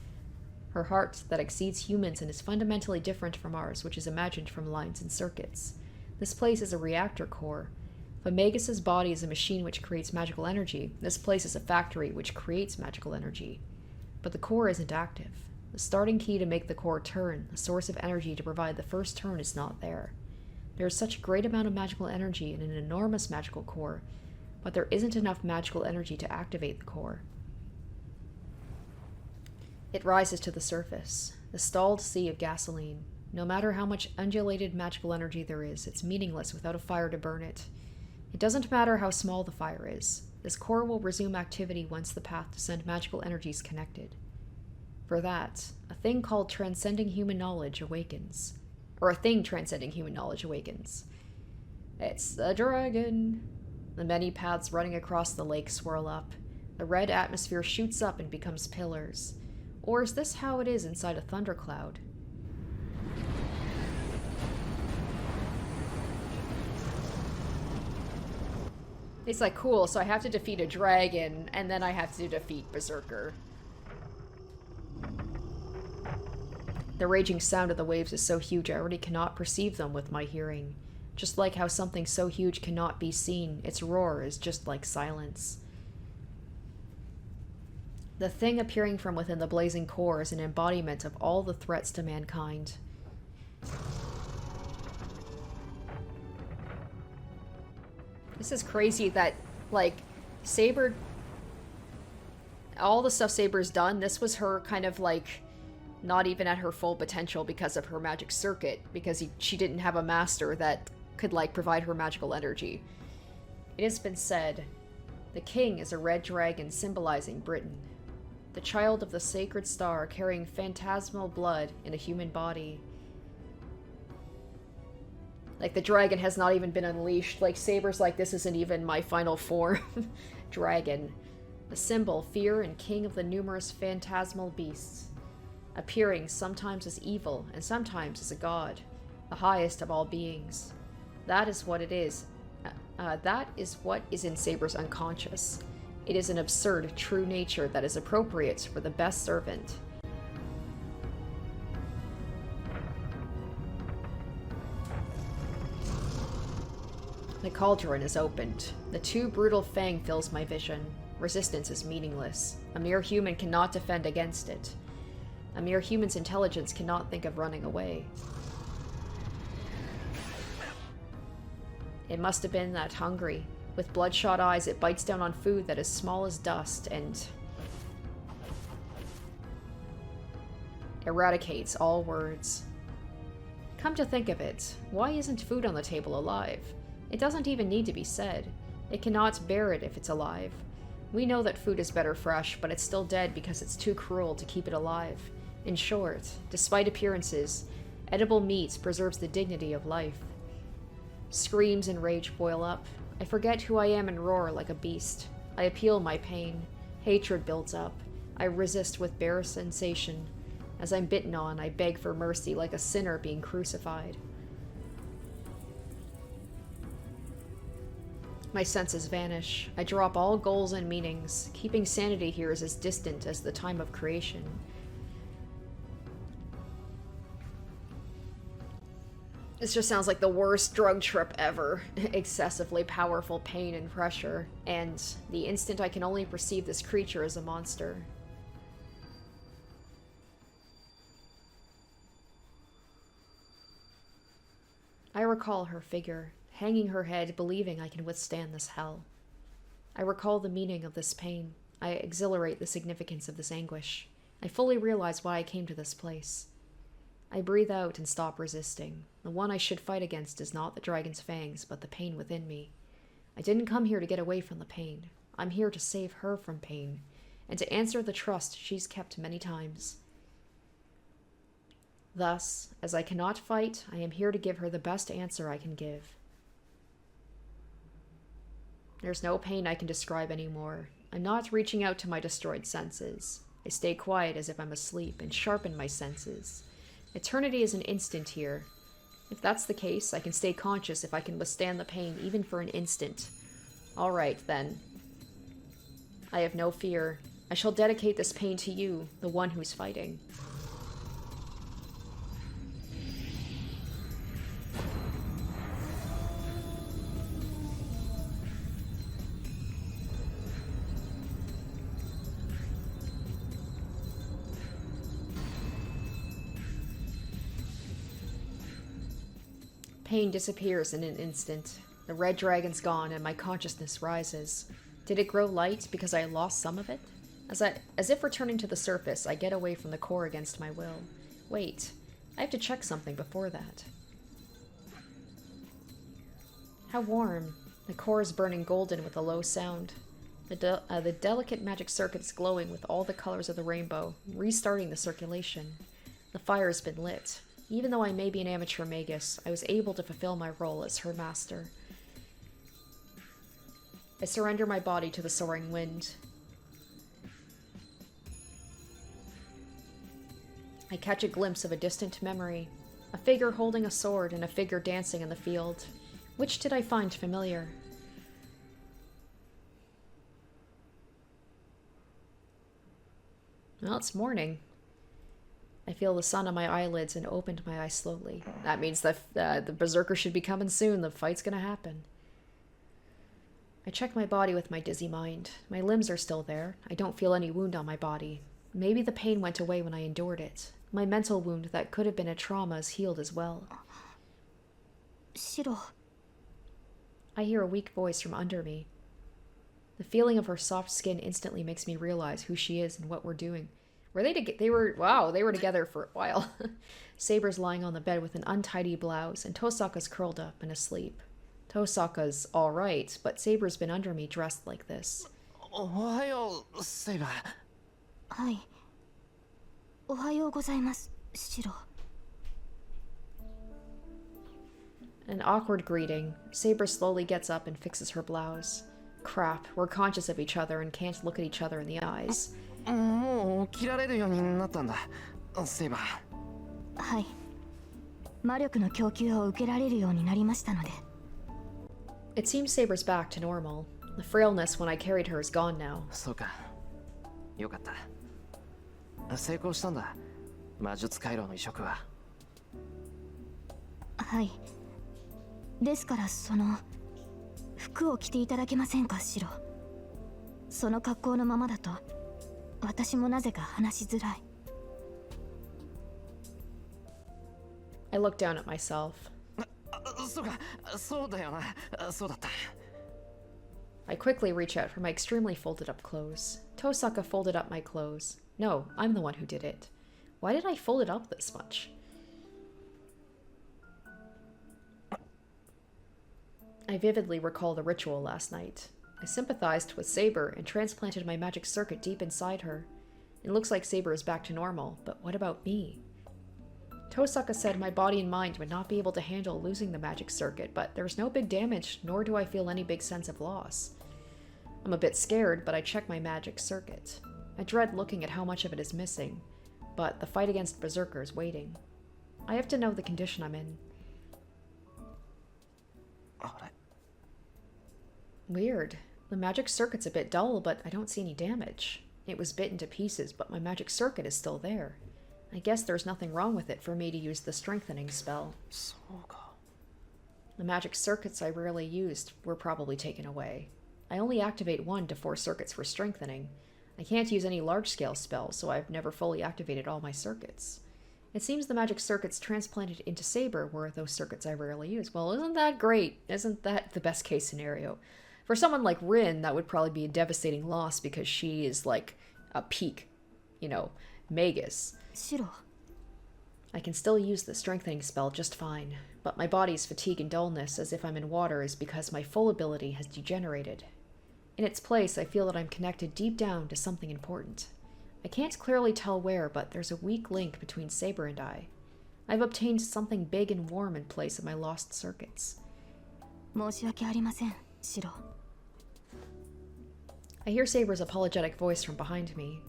[SPEAKER 1] Her heart that exceeds humans and is fundamentally different from ours, which is imagined from lines and circuits. This place is a reactor core. If Omegas's body is a machine which creates magical energy, this place is a factory which creates magical energy. But the core isn't active. The starting key to make the core turn, the source of energy to provide the first turn, is not there. There is such a great amount of magical energy in an enormous magical core, but there isn't enough magical energy to activate the core. It rises to the surface, the stalled sea of gasoline. No matter how much undulated magical energy there is, it's meaningless without a fire to burn it. It doesn't matter how small the fire is. This core will resume activity once the path to send magical energy is connected. For that, a thing called transcending human knowledge awakens. Or a thing transcending human knowledge awakens. It's the dragon. The many paths running across the lake swirl up. The red atmosphere shoots up and becomes pillars. Or is this how it is inside a thundercloud? It's like, cool, so I have to defeat a dragon, and then I have to defeat Berserker. The raging sound of the waves is so huge I already cannot perceive them with my hearing. Just like how something so huge cannot be seen, its roar is just like silence. The thing appearing from within the blazing core is an embodiment of all the threats to mankind. This is crazy that, like, Saber... all the stuff Saber's done, this was her kind of, like, not even at her full potential because of her magic circuit, because she didn't have a master that could, like, provide her magical energy. It has been said, the king is a red dragon symbolizing Britain. The child of the sacred star carrying phantasmal blood in a human body. Like, the dragon has not even been unleashed. Like, Saber's like, this isn't even my final form. Dragon. The symbol, fear, and king of the numerous phantasmal beasts. Appearing sometimes as evil, and sometimes as a god. The highest of all beings. That is what it is. That is what is in Saber's unconscious. It is an absurd, true nature that is appropriate for the best servant. The cauldron is opened. The too brutal fang fills my vision. Resistance is meaningless. A mere human cannot defend against it. A mere human's intelligence cannot think of running away. It must have been that hungry. With bloodshot eyes, it bites down on food that is small as dust, and... eradicates all words. Come to think of it, why isn't food on the table alive? It doesn't even need to be said. It cannot bear it if it's alive. We know that food is better fresh, but it's still dead because it's too cruel to keep it alive. In short, despite appearances, edible meat preserves the dignity of life. Screams and rage boil up. I forget who I am and roar like a beast. I appeal my pain. Hatred builds up. I resist with bare sensation. As I'm bitten on, I beg for mercy like a sinner being crucified. My senses vanish. I drop all goals and meanings. Keeping sanity here is as distant as the time of creation. This just sounds like the worst drug trip ever. Excessively powerful pain and pressure. And the instant I can only perceive this creature as a monster. I recall her figure, hanging her head, believing I can withstand this hell. I recall the meaning of this pain. I exhilarate the significance of this anguish. I fully realize why I came to this place. I breathe out and stop resisting. The one I should fight against is not the dragon's fangs, but the pain within me. I didn't come here to get away from the pain. I'm here to save her from pain, and to answer the trust she's kept many times. Thus, as I cannot fight, I am here to give her the best answer I can give. There's no pain I can describe anymore. I'm not reaching out to my destroyed senses. I stay quiet as if I'm asleep and sharpen my senses. Eternity is an instant here. If that's the case, I can stay conscious if I can withstand the pain even for an instant. All right, then. I have no fear. I shall dedicate this pain to you, the one who's fighting. Pain disappears in an instant. The red dragon's gone and my consciousness rises. Did it grow light because I lost some of it? As if returning to the surface, I get away from the core against my will. Wait, I have to check something before that. How warm. The core is burning golden with a low sound. The delicate magic circuit's glowing with all the colors of the rainbow, restarting the circulation. The fire's been lit. Even though I may be an amateur magus, I was able to fulfill my role as her master. I surrender my body to the soaring wind. I catch a glimpse of a distant memory. A figure holding a sword and a figure dancing in the field. Which did I find familiar? Well, it's morning. I feel the sun on my eyelids and opened my eyes slowly. That means that the berserker should be coming soon. The fight's gonna happen. I check my body with my dizzy mind. My limbs are still there. I don't feel any wound on my body. Maybe the pain went away when I endured it. My mental wound that could have been a trauma is healed as well.
[SPEAKER 5] Shiro.
[SPEAKER 1] I hear a weak voice from under me. The feeling of her soft skin instantly makes me realize who she is and what we're doing. They were together for a while. Saber's lying on the bed with an untidy blouse, and Tosaka's curled up and asleep. Tosaka's alright, but Saber's been under me dressed like this.
[SPEAKER 6] Ohayo, Saber.
[SPEAKER 5] はい。おはようございます、シロ。
[SPEAKER 1] An awkward greeting. Saber slowly gets up and fixes her blouse. Crap, we're conscious of each other and can't look at each other in the eyes.
[SPEAKER 6] もう起きられるようになったんだ、セイバー。
[SPEAKER 5] はい。魔力の供給を受けられるようになりましたので。
[SPEAKER 1] It seems Saber's back to normal. The frailness when I carried her is gone now.
[SPEAKER 6] そうか。よかった。成功したんだ。魔術回廊の移植は。
[SPEAKER 5] はい。ですから服を着ていただけませんか、シロ。その格好のままだと。私もなぜか話しづらい。
[SPEAKER 1] I look down at myself.
[SPEAKER 6] そうか、そうだよな。そうだった。
[SPEAKER 1] I quickly reach out for my extremely folded up clothes. Tosaka folded up my clothes. No, I'm the one who did it. Why did I fold it up this much? I vividly recall the ritual last night. I sympathized with Saber and transplanted my magic circuit deep inside her. It looks like Saber is back to normal, but what about me? Tosaka said my body and mind would not be able to handle losing the magic circuit, but there's no big damage, nor do I feel any big sense of loss. I'm a bit scared, but I check my magic circuit. I dread looking at how much of it is missing, but the fight against Berserker is waiting. I have to know the condition I'm in. Weird. The magic circuit's a bit dull, but I don't see any damage. It was bitten to pieces, but my magic circuit is still there. I guess there's nothing wrong with it for me to use the strengthening spell. The magic circuits I rarely used were probably taken away. I only activate 1 to 4 circuits for strengthening. I can't use any large-scale spells, so I've never fully activated all my circuits. It seems the magic circuits transplanted into Saber were those circuits I rarely use. Well, isn't that great? Isn't that the best case scenario? For someone like Rin, that would probably be a devastating loss because she is like a peak, magus.
[SPEAKER 2] シロ
[SPEAKER 1] I can still use the strengthening spell just fine, but my body's fatigue and dullness as if I'm in water is because my full ability has degenerated. In its place, I feel that I'm connected deep down to something important. I can't clearly tell where, but there's a weak link between Saber and I. I've obtained something big and warm in place of my lost circuits.
[SPEAKER 2] 申し訳ありませんシロ
[SPEAKER 1] I hear Saber's apologetic voice from behind me.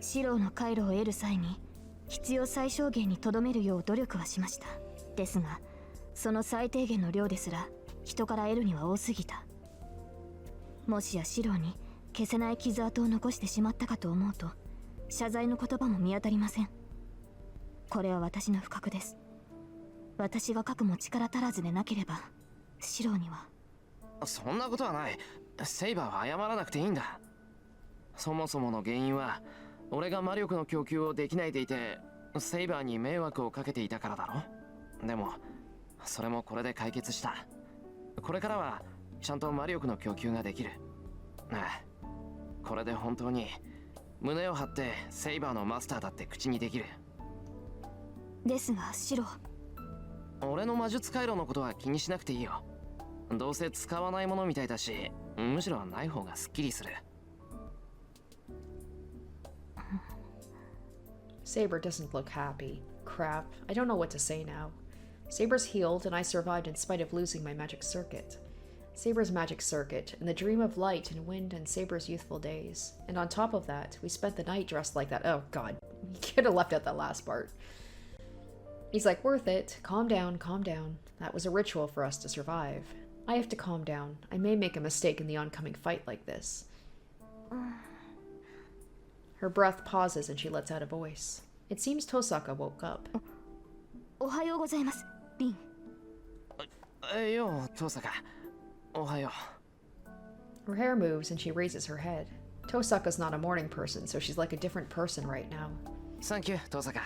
[SPEAKER 2] シロの回路を得る際に必要最小限にとどめるよう努力はしました。ですがその最低限の量ですら人から得るには多すぎた。もしやシロに消せない傷跡を残してしまったかと思うと謝罪の言葉も見当たりません。これは私の不覚です。私が書くも力足らずでなければシロには。
[SPEAKER 6] そんなことはない。セイバーは謝らなくていいんだ。そもそもの原因は俺が魔力の供給をできないでいてセイバーに迷惑をかけていたからだろ。でもそれもこれで解決した。これからはちゃんと魔力の供給ができる。ああ、これで本当に胸を張ってセイバーのマスターだって口にできる。
[SPEAKER 2] ですがシロ、
[SPEAKER 6] 俺の魔術回路のことは気にしなくていいよ。どうせ使わないものみたいだし、むしろない方がすっきりする。
[SPEAKER 1] Saber doesn't look happy. Crap, I don't know what to say now. Saber's healed, and I survived in spite of losing my magic circuit. Saber's magic circuit, and the dream of light and wind and Saber's youthful days. And on top of that, we spent the night dressed like that. Oh god, you could have left out that last part. He's like, worth it. Calm down, calm down. That was a ritual for us to survive. I have to calm down. I may make a mistake in the oncoming fight like this. Her breath pauses and she lets out a voice. It seems Tosaka woke up.
[SPEAKER 2] おはようございますリン。
[SPEAKER 6] よう、トサカ。おはよう。
[SPEAKER 1] Her hair moves and she raises her head. Tosaka's not a morning person, so she's like a different person right now.
[SPEAKER 6] Thank you, トサカ。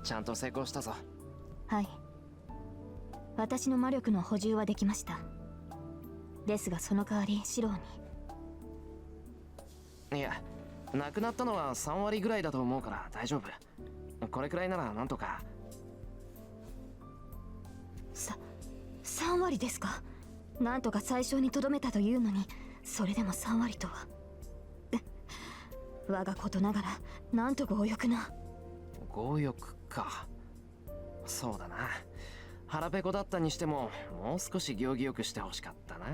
[SPEAKER 6] ちゃんと成功したぞ。
[SPEAKER 2] はい。私の魔力の補充はできました。ですがその代わりシロに。
[SPEAKER 6] いや、なくなったのは3割ぐらいだと思うから大丈夫。これくらいならなんとか。
[SPEAKER 2] 3割ですか。なんとか最小にとどめたというのに、それでも3割とは。我がことながら、なんと強欲な。
[SPEAKER 6] 強欲か。そうだな。腹ペコだったにしても、もう少し行儀よくしてほしかったな。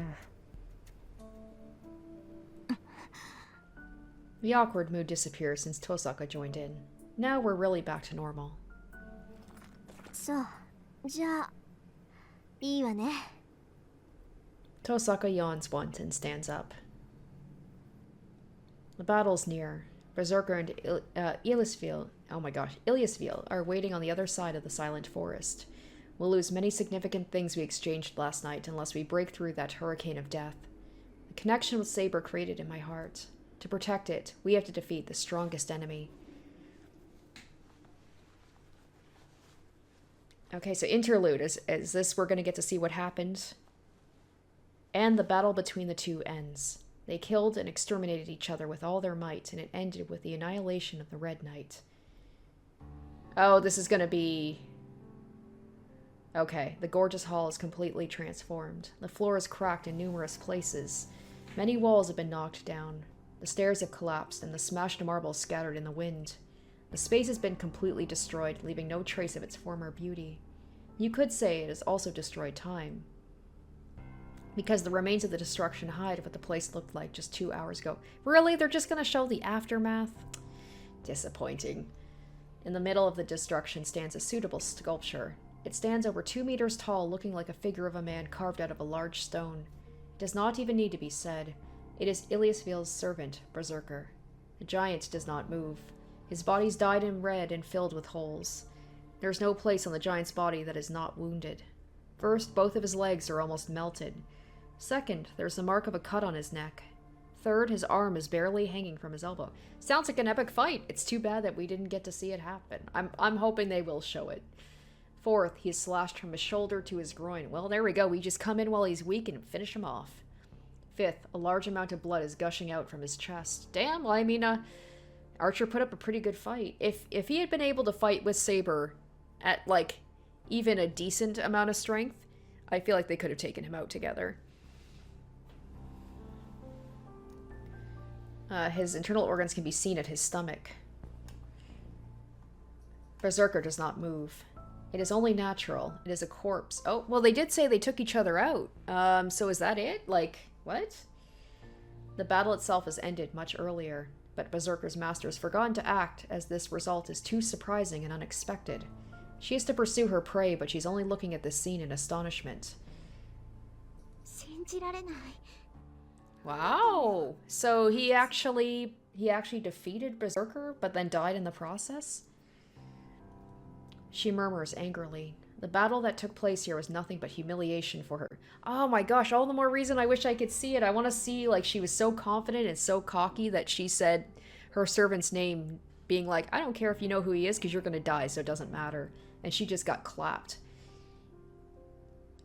[SPEAKER 1] The awkward mood disappears since Tosaka joined in. Now we're really back to normal.
[SPEAKER 5] そうじゃあいいわね。
[SPEAKER 1] Tosaka yawns once and stands up. The battle's near. Berserker and Ilisville are waiting on the other side of the silent forest. We'll lose many significant things we exchanged last night unless we break through that hurricane of death. The connection with Saber created in my heart. To protect it, we have to defeat the strongest enemy. Okay, so interlude. Is this we're going to get to see what happened? And the battle between the two ends. They killed and exterminated each other with all their might, and it ended with the annihilation of the Red Knight. Oh, this is gonna be... Okay, the gorgeous hall is completely transformed. The floor is cracked in numerous places. Many walls have been knocked down. The stairs have collapsed and the smashed marble scattered in the wind. The space has been completely destroyed, leaving no trace of its former beauty. You could say it has also destroyed time, because the remains of the destruction hide what the place looked like just 2 hours ago. Really? They're just gonna show the aftermath? Disappointing. In the middle of the destruction stands a suitable sculpture. It stands over 2 meters tall, looking like a figure of a man carved out of a large stone. It does not even need to be said. It is Iliasvil's servant, Berserker. The giant does not move. His body's dyed in red and filled with holes. There is no place on the giant's body that is not wounded. First, both of his legs are almost melted. Second, there's the mark of a cut on his neck. Third, his arm is barely hanging from his elbow. Sounds like an epic fight. It's too bad that we didn't get to see it happen. I'm hoping they will show it. Fourth, he is slashed from his shoulder to his groin. Well, there we go. We just come in while he's weak and finish him off. Fifth, a large amount of blood is gushing out from his chest. Damn, well, I mean, Archer put up a pretty good fight. If he had been able to fight with Saber at, like, even a decent amount of strength, I feel like they could have taken him out together. His internal organs can be seen at his stomach. Berserker does not move. It is only natural. It is a corpse. Oh, well, they did say they took each other out. So is that it? Like, what? The battle itself has ended much earlier, but Berserker's master has forgotten to act, as this result is too surprising and unexpected. She is to pursue her prey, but she's only looking at this scene in astonishment. Wow! So he actually defeated Berserker, but then died in the process? She murmurs angrily. The battle that took place here was nothing but humiliation for her. Oh my gosh, all the more reason I wish I could see it. I want to see, like, she was so confident and so cocky that she said her servant's name, being like, I don't care if you know who he is because you're going to die, so it doesn't matter. And she just got clapped.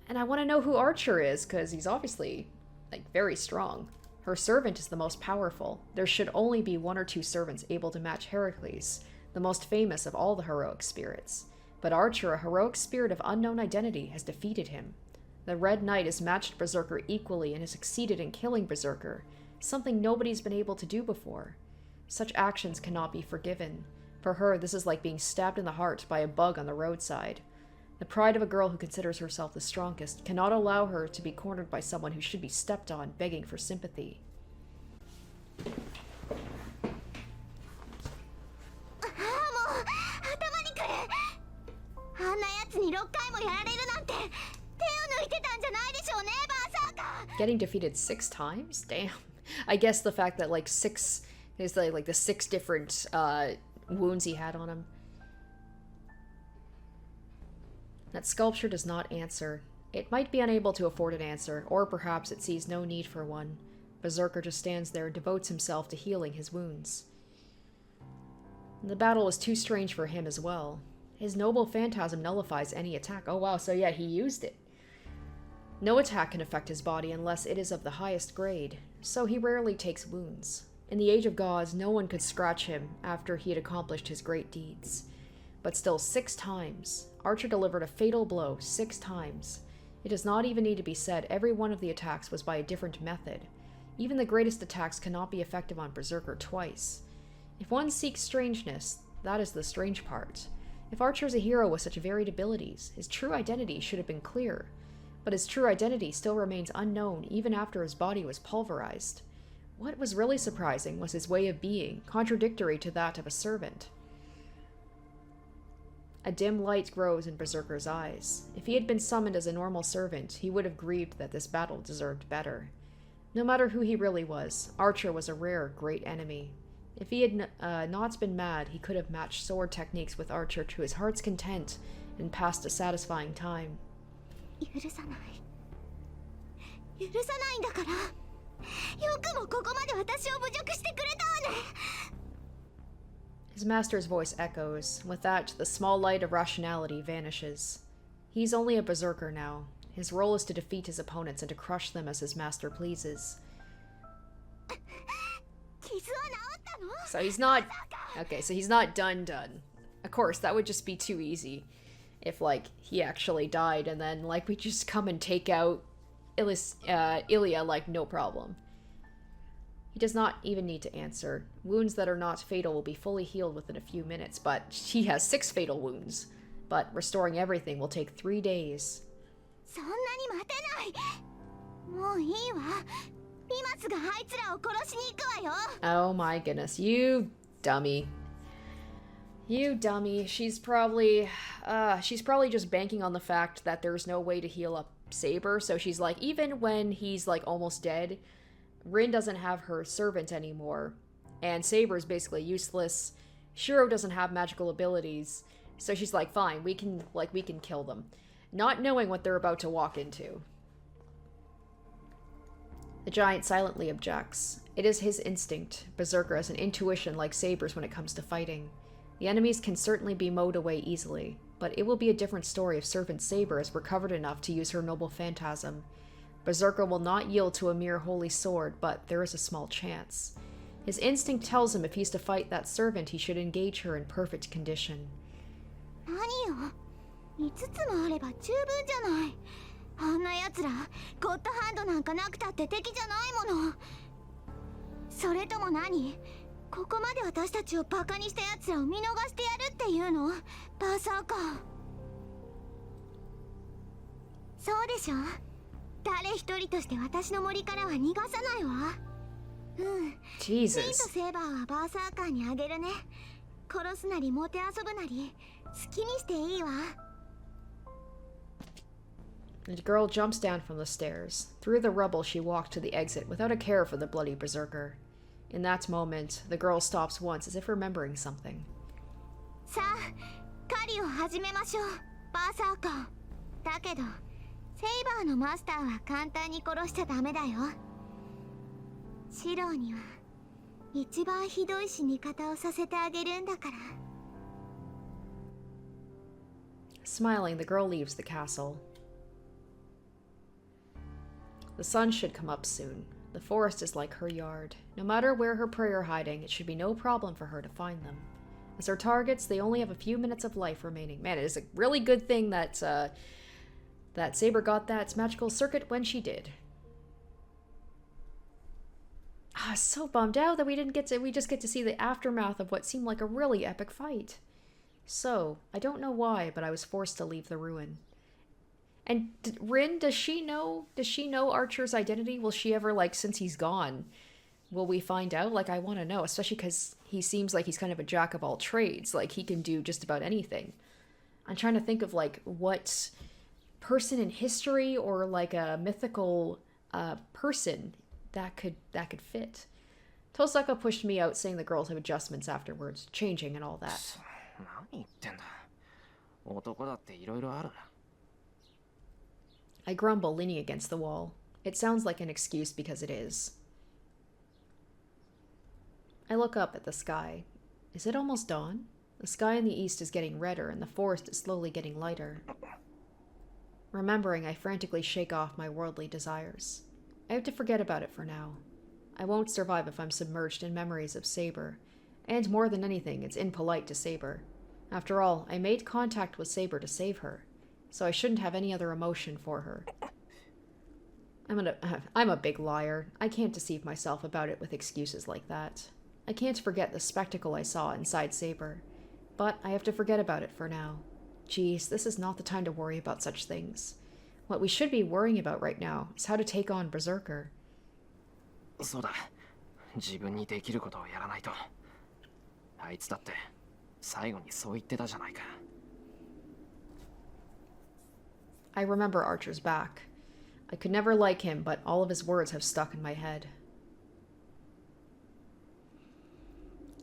[SPEAKER 1] And I want to know who Archer is, because he's obviously, like, very strong. Her servant is the most powerful. There should only be 1 or 2 servants able to match Heracles, the most famous of all the heroic spirits. But Archer, a heroic spirit of unknown identity, has defeated him. The Red Knight has matched Berserker equally and has succeeded in killing Berserker, something nobody's been able to do before. Such actions cannot be forgiven. For her, this is like being stabbed in the heart by a bug on the roadside. The pride of a girl who considers herself the strongest cannot allow her to be cornered by someone who should be stepped on, begging for sympathy. Getting defeated 6 times? Damn. I guess the fact that, like, 6 is like the 6 different wounds he had on him. That sculpture does not answer. It might be unable to afford an answer, or perhaps it sees no need for one. Berserker just stands there and devotes himself to healing his wounds. The battle was too strange for him as well. His noble phantasm nullifies any attack. Oh wow, so yeah, he used it. No attack can affect his body unless it is of the highest grade, so he rarely takes wounds. In the Age of Gods, no one could scratch him after he had accomplished his great deeds. But still, 6 times. Archer delivered a fatal blow 6 times. It does not even need to be said, every one of the attacks was by a different method. Even the greatest attacks cannot be effective on Berserker twice. If one seeks strangeness, that is the strange part. If Archer is a hero with such varied abilities, his true identity should have been clear. But his true identity still remains unknown even after his body was pulverized. What was really surprising was his way of being, contradictory to that of a servant. A dim light grows in Berserker's eyes. If he had been summoned as a normal servant, he would have grieved that this battle deserved better. No matter who he really was, Archer was a rare, great enemy. If he had not been mad, he could have matched sword techniques with Archer to his heart's content and passed a satisfying time. His master's voice echoes. With that, the small light of rationality vanishes. He's only a berserker now. His role is to defeat his opponents and to crush them as his master pleases. So he's not... Okay, so he's not done. Of course, that would just be too easy. If, like, he actually died and then, like, we just come and take out Ilya, like, no problem. He does not even need to answer. Wounds that are not fatal will be fully healed within a few minutes, but he has 6 fatal wounds. But restoring everything will take 3 days.
[SPEAKER 3] そんなに待てない。もういいわ。ピマスがあいつらを殺しに行くわよ。
[SPEAKER 1] Oh my goodness, you dummy. You dummy. She's probably just banking on the fact that there's no way to heal up Saber, so she's like, even when he's like almost dead, Rin doesn't have her servant anymore, and Saber's basically useless. Shiro doesn't have magical abilities, so she's like, fine, we can kill them, not knowing what they're about to walk into. The giant silently objects. It is his instinct. Berserker has an intuition like Saber's when it comes to fighting. The enemies can certainly be mowed away easily, but it will be a different story if Servant Saber is recovered enough to use her noble phantasm. Berserker will not yield to a mere holy sword, but there is a small chance. His instinct tells him if he's to fight that servant, he should engage her in perfect condition.
[SPEAKER 3] 何よ。5つもあれば十分じゃない。あんな奴ら、ゴッドハンドなんかなくたって敵じゃないもの。それとも何？ここまで私たちをバカにした奴らを見逃してやるっていうの？バーサーカー。そうでしょ？誰一人として私の森からは逃がさないわ。うん。
[SPEAKER 1] Jesus.
[SPEAKER 3] リンとセーバーはバーサーカーにあげるね。殺すなりもてあそぶなり好きにしていいわ。
[SPEAKER 1] The girl jumps down from the stairs. Through the rubble, she walked to the exit without a care for the bloody berserker. In that moment, the girl stops once as if remembering something.
[SPEAKER 3] さあ、狩りを始めましょう、バーサーカー。だけど、セイバーのマスターは簡単に殺しちゃダメだよ。シローには一番ひどい死に方をさせてあげるんだから。
[SPEAKER 1] Smiling, the girl leaves the castle. The sun should come up soon. The forest is like her yard. No matter where her prey are hiding, it should be no problem for her to find them. As her targets, they only have a few minutes of life remaining. Man, it is a really good thing that that Saber got that magical circuit when she did. So bummed out that we just get to see the aftermath of what seemed like a really epic fight. So, I don't know why, but I was forced to leave the ruin. And Rin, does she know Archer's identity? Will she ever, like, since he's gone, will we find out? Like, I want to know, especially because he seems like he's kind of a jack of all trades. Like, he can do just about anything. I'm trying to think of, like, what person in history or, like, a mythical person that could fit. Tosaka pushed me out, saying the girls have adjustments afterwards, changing and all that.
[SPEAKER 6] 何言ってんだ。男だっていろいろある。
[SPEAKER 1] I grumble, leaning against the wall. It sounds like an excuse because it is. I look up at the sky. Is it almost dawn? The sky in the east is getting redder and the forest is slowly getting lighter. Remembering, I frantically shake off my worldly desires. I have to forget about it for now. I won't survive if I'm submerged in memories of Saber. And more than anything, it's impolite to Saber. After all, I made contact with Saber to save her, so I shouldn't have any other emotion for her. I'm a big liar. I can't deceive myself about it with excuses like that. I can't forget the spectacle I saw inside Saber. But I have to forget about it for now. Geez, this is not the time to worry about such things. What we should be worrying about right now is how to take on Berserker.
[SPEAKER 6] そうだ。自分にできることをやらないと。あいつだって最後にそう言ってたじゃないか。
[SPEAKER 1] I remember Archer's back. I could never like him, but all of his words have stuck in my head.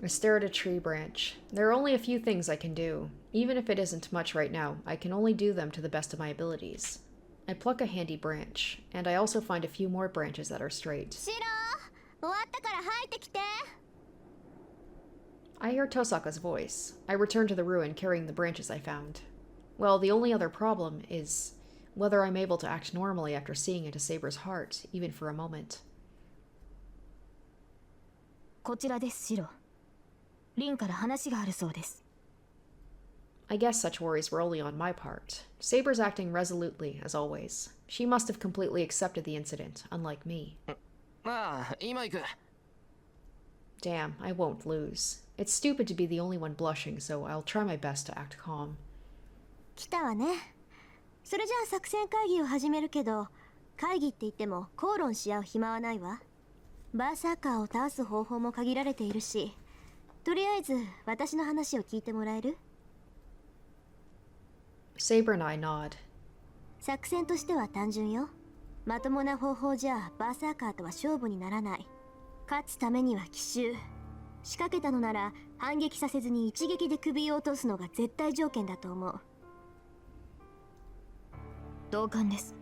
[SPEAKER 1] I stare at a tree branch. There are only a few things I can do. Even if it isn't much right now, I can only do them to the best of my abilities. I pluck a handy branch, and I also find a few more branches that are straight.
[SPEAKER 3] シロー、終わったから入ってきて。
[SPEAKER 1] I hear Tosaka's voice. I return to the ruin carrying the branches I found. Well, the only other problem is whether I'm able to act normally after seeing into Saber's heart, even for a moment.
[SPEAKER 2] こちらです、シロ。リンから話があるそうです。
[SPEAKER 1] I guess such worries were only on my part. Saber's acting resolutely, as always. She must have completely accepted the incident, unlike me.
[SPEAKER 6] ああ、今行く。
[SPEAKER 1] Damn, I won't lose. It's stupid to be the only one blushing, so I'll try my best to act calm.
[SPEAKER 5] 来たわね。それじゃあ作戦会議を始めるけど、会議って言っても口論し合う暇はないわ。バーサーカーを倒す方法も限られているし、とりあえず私の話を聞いてもらえる？
[SPEAKER 1] Saber and I nod.
[SPEAKER 5] 作戦としては単純よ。まともな方法じゃバーサーカーとは勝負にならない。勝つためには奇襲。仕掛けたのなら反撃させずに一撃で首を落とすのが絶対条件だと思う。同感です。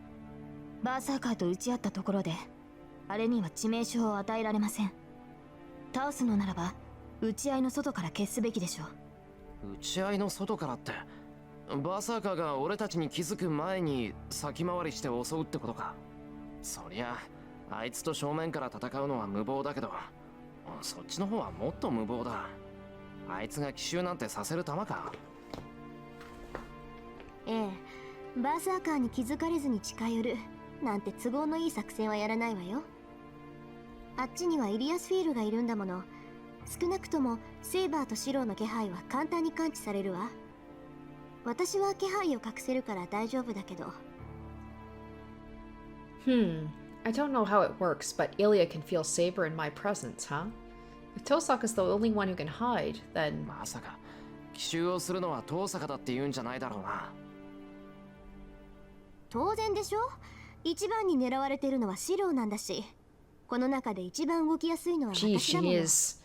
[SPEAKER 5] バーサーカーと打ち合ったところであれには致命傷を与えられません。倒すのならば打ち合いの外から消すべきでしょう。
[SPEAKER 6] 打ち合いの外からって、バーサーカーが俺たちに気づく前に先回りして襲うってことか。そりゃあいつと正面から戦うのは無謀だけど、そっちの方はもっと無謀だ。あいつが奇襲なんてさせる玉か。
[SPEAKER 5] ええ、バーサーカーに気づかれずに近寄るなんて都合のいい作戦はやらないわよ。あっちにはイリアスフィールがいるんだもの。少なくともセイバーとシローの気配は簡単に感知されるわ。私は気配を隠せるから大丈夫だけど。
[SPEAKER 1] I don't know how it works, but Ilya can feel Saber in my presence, huh? If Tosaka's the only one who can hide, then...
[SPEAKER 6] まさか奇襲をするのは遠坂だって言うんじゃないだろうな。
[SPEAKER 5] 当然でしょ。一番に狙われてるのはシローなんだし、この中で一番動きやすいのは
[SPEAKER 1] Gee,
[SPEAKER 5] 私だも
[SPEAKER 1] she
[SPEAKER 5] の。
[SPEAKER 1] is...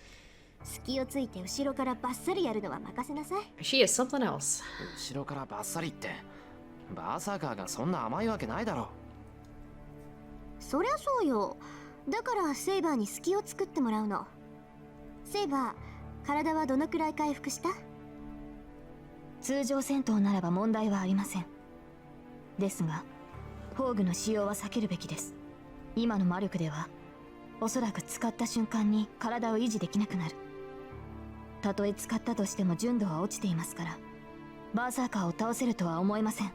[SPEAKER 5] 隙をついて後ろからバッサリやるのは任せなさい。
[SPEAKER 1] She is something else.
[SPEAKER 6] 後ろからバッサリって、バーサーカーがそんな甘いわけないだろ。
[SPEAKER 5] そりゃそうよ。だからセイバーに隙を作ってもらうの。セイバー、体はどのくらい回復した？通常戦闘ならば問題はありません。ですが宝具の使用は避けるべきです。今の魔力ではおそらく使った瞬間に体を維持できなくなる。たとえ使ったとしても純度は落ちていますから、バーサーカーを倒せるとは思えません。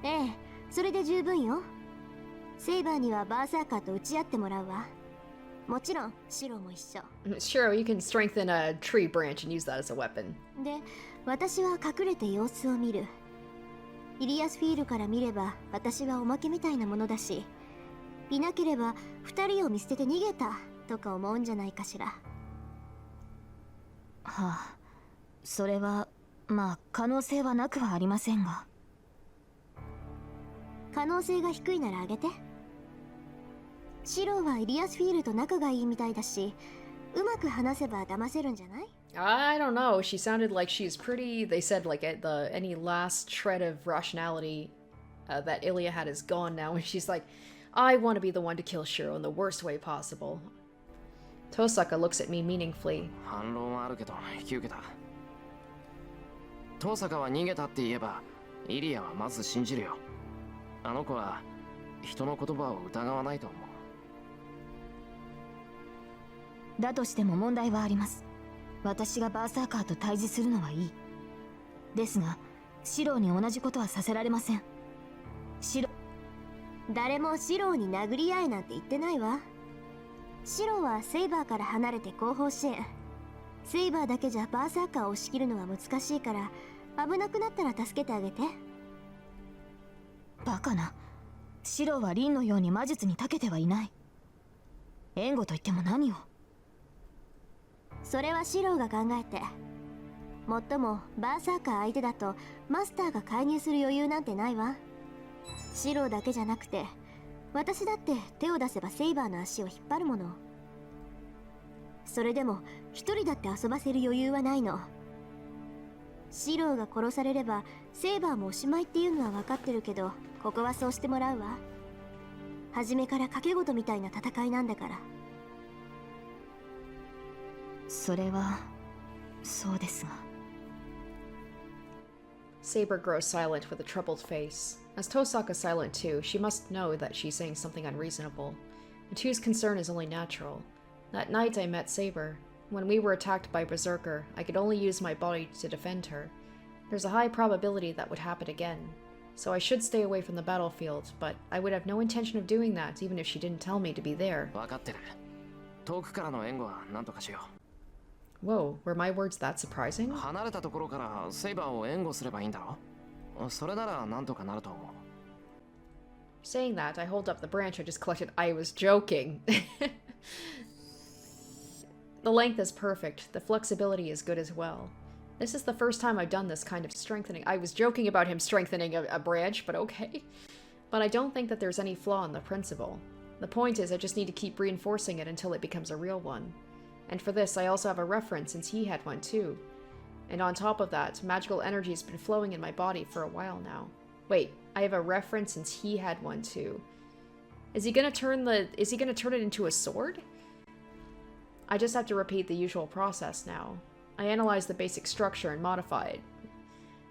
[SPEAKER 5] ええ、それで十分よ。セイバーにはバーサーカーと打ち合ってもらうわ。もちろんシロも一緒
[SPEAKER 1] Shiro, you can strengthen a tree branch and use that as a weapon.
[SPEAKER 5] で、私は隠れて様子を見る。イリアスフィールから見れば私はおまけみたいなものだし、いなければ二人を見捨てて逃げたとか思うんじゃないかしら。はあ、それはまあ可能性はなくはありませんが。可能性が低いならあげて。シローはイリアスフィールと仲がいいみたいだし、うまく話せば騙せるんじゃない？
[SPEAKER 1] I don't know. She sounded like she's pretty... They said like any last shred of rationality that Ilya had is gone now, and she's like, I want to be the one to kill Shiro in the worst way possible. Tosaka looks at me meaningfully.
[SPEAKER 6] 反論はあるけど引き受けた。遠坂は逃げたって言えばイリアはまず信じるよ。あの子は人の言葉を疑わないと思う。
[SPEAKER 5] だとしても問題はあります。私がバーサーカーと対峙するのはいい。ですがシローに同じことはさせられません。誰もシローに殴り合えなんて言ってないわ。シローはセイバーから離れて後方支援。セイバーだけじゃバーサーカーを押し切るのは難しいから、危なくなったら助けてあげて。バカな。シローはリンのように魔術に長けてはいない。援護と言っても何を。それはシローが考えて。もっともバーサーカー相手だとマスターが介入する余裕なんてないわ。シローだけじゃなくて私だって手を出せばセイバーの足を引っ張るもの。それでも一人だって遊ばせる余裕はないの。シローが殺されればセイバーもおしまいっていうのは分かってるけど、ここはそうしてもらうわ。初めから賭け事みたいな戦いなんだから。それはそうですが。
[SPEAKER 1] Saber grows silent with a troubled face. As Tosaka's silent too, she must know that she's saying something unreasonable. The two's concern is only natural. That night I met Saber. When we were attacked by Berserker, I could only use my body to defend her. There's a high probability that would happen again. So I should stay away from the battlefield, but I would have no intention of doing that even if she didn't tell me to be there.
[SPEAKER 6] 分かってる。遠くからの援護は何とかしよ
[SPEAKER 1] Whoa, were my words that surprising?
[SPEAKER 6] う。離れたところからセイバーを援護すればいいんだろ。それなら何とかなると思う。
[SPEAKER 1] Saying that, I hold up the branch I just collected. I was joking. The length is perfect. The flexibility is good as well. This is the first time I've done this kind of strengthening. I was joking about him strengthening a branch, but okay. But I don't think that there's any flaw in the principle. The point is I just need to keep reinforcing it until it becomes a real one. And for this, I also have a reference since he had one too. And on top of that, magical energy has been flowing in my body for a while now. Wait, I have a reference since he had one too. Is he gonna turn it into a sword? I just have to repeat the usual process now. I analyze the basic structure and modify it.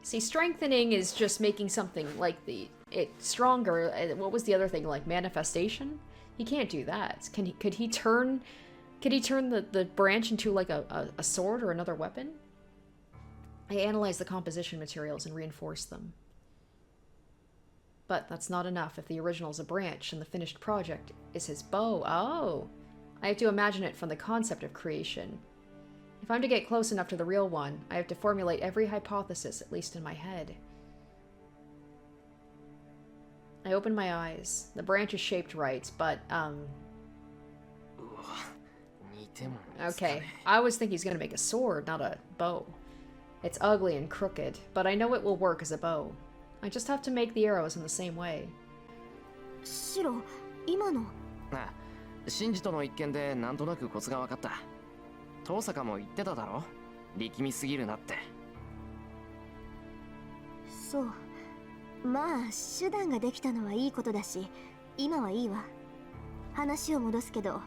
[SPEAKER 1] See, strengthening is just making something like it stronger. What was the other thing, like manifestation? He can't do that. Could he turn the branch into like a sword or another weapon? I analyze the composition materials and reinforce them. But that's not enough if the original is a branch and the finished project is his bow. Oh! I have to imagine it from the concept of creation. If I'm to get close enough to the real one, I have to formulate every hypothesis, at least in my head. I open my eyes. The branch is shaped right, but, okay, I always think he's gonna make a sword, not a bow. It's ugly and crooked, but I know it will work as a bow. I just have to make the arrows in the same way.
[SPEAKER 5] シロ、今の。
[SPEAKER 6] ああ、シンジとの一件でなんとなくコツが分かった。遠坂も言ってただろ。力みすぎるなって。
[SPEAKER 5] そう。まあ手段ができたのはいいことだし、今はいいわ。話を戻すけど、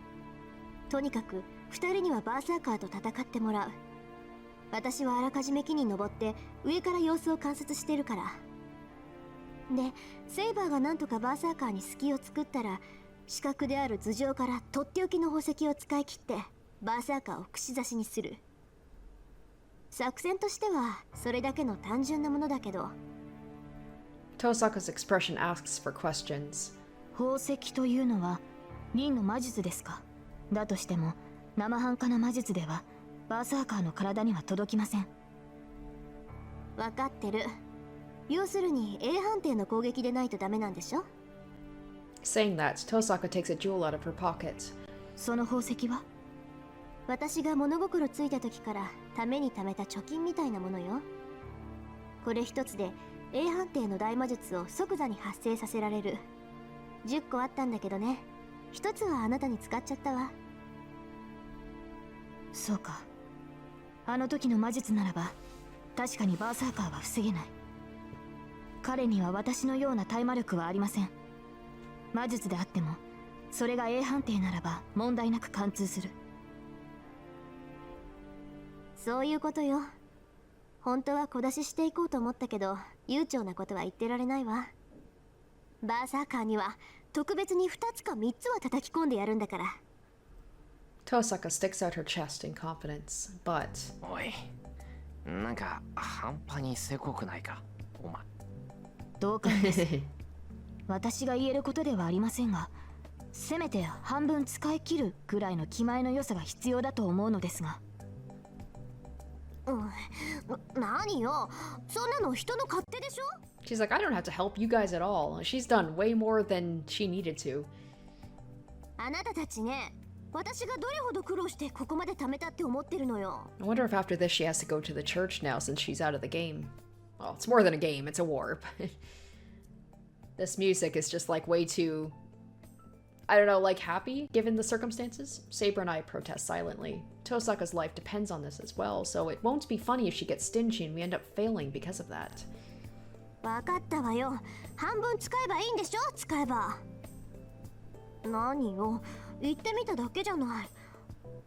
[SPEAKER 5] とにかく2人にはバーサーカーと戦ってもらう。私はあらかじめ木に登って上から様子を観察してるから。で、セイバーがなんとかバーサーカーに隙を作ったら、死角である頭上からとっておきの宝石を使い切ってバーサーカーを串刺しにする。作戦としてはそれだけの単純なものだけど。
[SPEAKER 1] Tosaka's expression asks for questions.
[SPEAKER 2] 宝石というのは輪の魔術ですか？だとしても生半可な魔術ではバーサーカーの体には届きません。
[SPEAKER 5] 分かってる。要するに A 判定の攻撃でないとダメなんでしょ？
[SPEAKER 1] Saying that, Tosaka takes a jewel out of her pocket.
[SPEAKER 2] その宝石は？
[SPEAKER 5] 私が物心ついた時からために貯めた貯金みたいなものよ。これ一つで A 判定の大魔術を即座に発生させられる。10個あったんだけどね。一つはあなたに使っちゃったわ。
[SPEAKER 2] そうか。あの時の魔術ならば確かにバーサーカーは防げない。彼には私のような耐魔力はありません。魔術であってもそれが A 判定ならば問題なく貫通する。
[SPEAKER 5] そういうことよ。本当は小出ししていこうと思ったけど悠長なことは言ってられないわ。バーサーカーには特別に2つか3つは叩き込んでやるんだから。
[SPEAKER 1] Tosaka sticks out her chest in confidence, but...
[SPEAKER 6] おい、なんか半端にせこくないか、お前。
[SPEAKER 2] 同感です。私が言えることではありませんが、せめて半分使い切るぐらいの気前の良さが必要だと思うのですが。
[SPEAKER 5] 何よ、そんなの人の勝手でしょ？
[SPEAKER 1] She's like, I don't have to help you guys at all. She's done way more than she needed to.
[SPEAKER 5] あなたたちね、私がどれほど苦労してここまで貯めたって思ってるのよ。
[SPEAKER 1] I wonder if after this she has to go to the church now since she's out of the game. Well, it's more than a game, it's a warp. This music is just like way too, I don't know, like happy given the circumstances. Saber and I protest silently. Tosaka's life depends on this as well, so it won't be funny if she gets stingy and we end up failing because of that.
[SPEAKER 5] わかったわよ。半分使えばいいんでしょ？使えば。何よ、言ってみただけじゃない。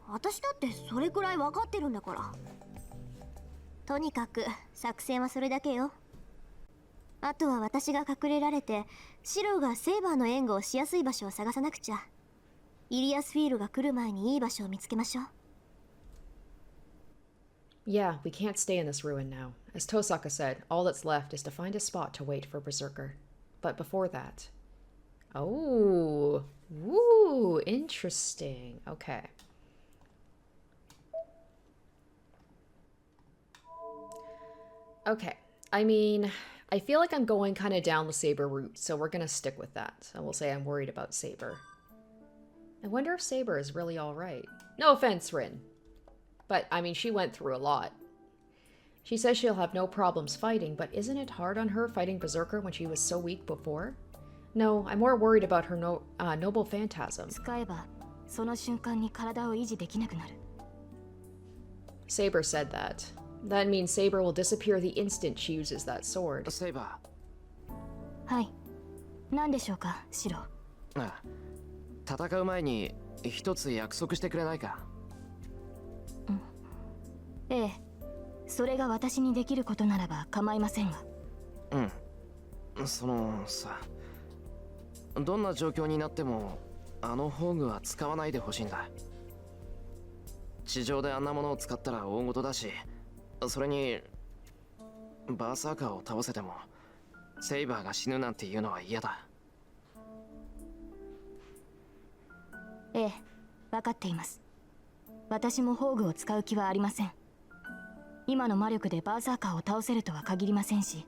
[SPEAKER 5] 私だってそれくらいわかってるんだから。とにかく作戦はそれだけよ。あとは私が隠れられてシローがセイバーの援護をしやすい場所を探さなくちゃ。イリアスフィールが来る前にいい場所を見つけましょう。
[SPEAKER 1] Yeah, we can't stay in this ruin now. As Tosaka said, all that's left is to find a spot to wait for Berserker. But before that... Oh, woo, interesting. Okay. Okay, I mean, I feel like I'm going kind of down the Saber route, so we're gonna stick with that. I will say I'm worried about Saber. I wonder if Saber is really alright. No offense, Rin. But, I mean, she went through a lot. She says she'll have no problems fighting, but isn't it hard on her fighting Berserker when she was so weak before? No, I'm more worried about her noble phantasm.
[SPEAKER 2] 使えばその瞬間に体を維持できなくなる。
[SPEAKER 1] Saber said that. That means Saber will disappear the instant she uses that sword.
[SPEAKER 6] セイバ
[SPEAKER 2] はい。何でしょうか、シロ。
[SPEAKER 6] ー。ああ、戦う前に一つ約束してくれないか。
[SPEAKER 2] ええ。それが私にできることならば構いませんが。
[SPEAKER 6] うん。そのさ、どんな状況になってもあの宝具は使わないでほしいんだ。地上であんなものを使ったら大事だし、それにバーサーカーを倒せてもセイバーが死ぬなんていうのは嫌だ。
[SPEAKER 2] ええ、分かっています。私も宝具を使う気はありません。今の魔力でバーサーカーを倒せるとは限りませんし、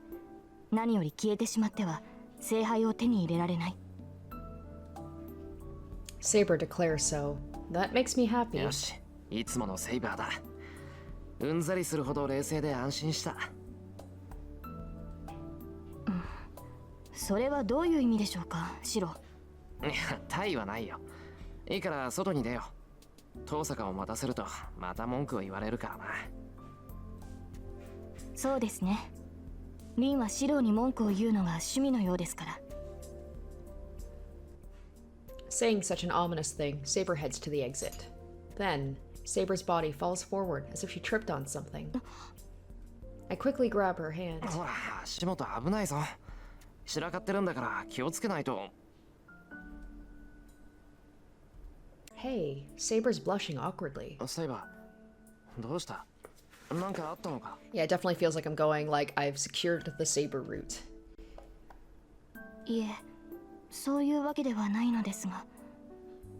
[SPEAKER 2] 何より消えてしまっては聖杯を手に入れられない。
[SPEAKER 1] Saber declares so. That makes me happy.
[SPEAKER 6] よし、いつものセイバーだ。うんざりするほど冷静で安心した。
[SPEAKER 2] それはどういう意味でしょうか、シロ。
[SPEAKER 6] いや、大意はないよ。いいから外に出よう。遠坂を待たせるとまた文句を言われるからな。
[SPEAKER 2] そうですね。リンはシロに文句を言うのが趣味のようですから。
[SPEAKER 1] Saying such an ominous thing, Saber heads to the exit. Then, Saber's body falls forward as if she tripped on something. I quickly grab her hand.
[SPEAKER 6] ほら、足元危ないぞ。散らかってるんだから気をつけないと。
[SPEAKER 1] Hey, Saber's blushing awkwardly.
[SPEAKER 6] セイバー、どうした？なんかあったのか？
[SPEAKER 1] Yeah, it definitely feels like I'm going like I've secured the Saber route.
[SPEAKER 2] いえ、そういうわけではないのですが、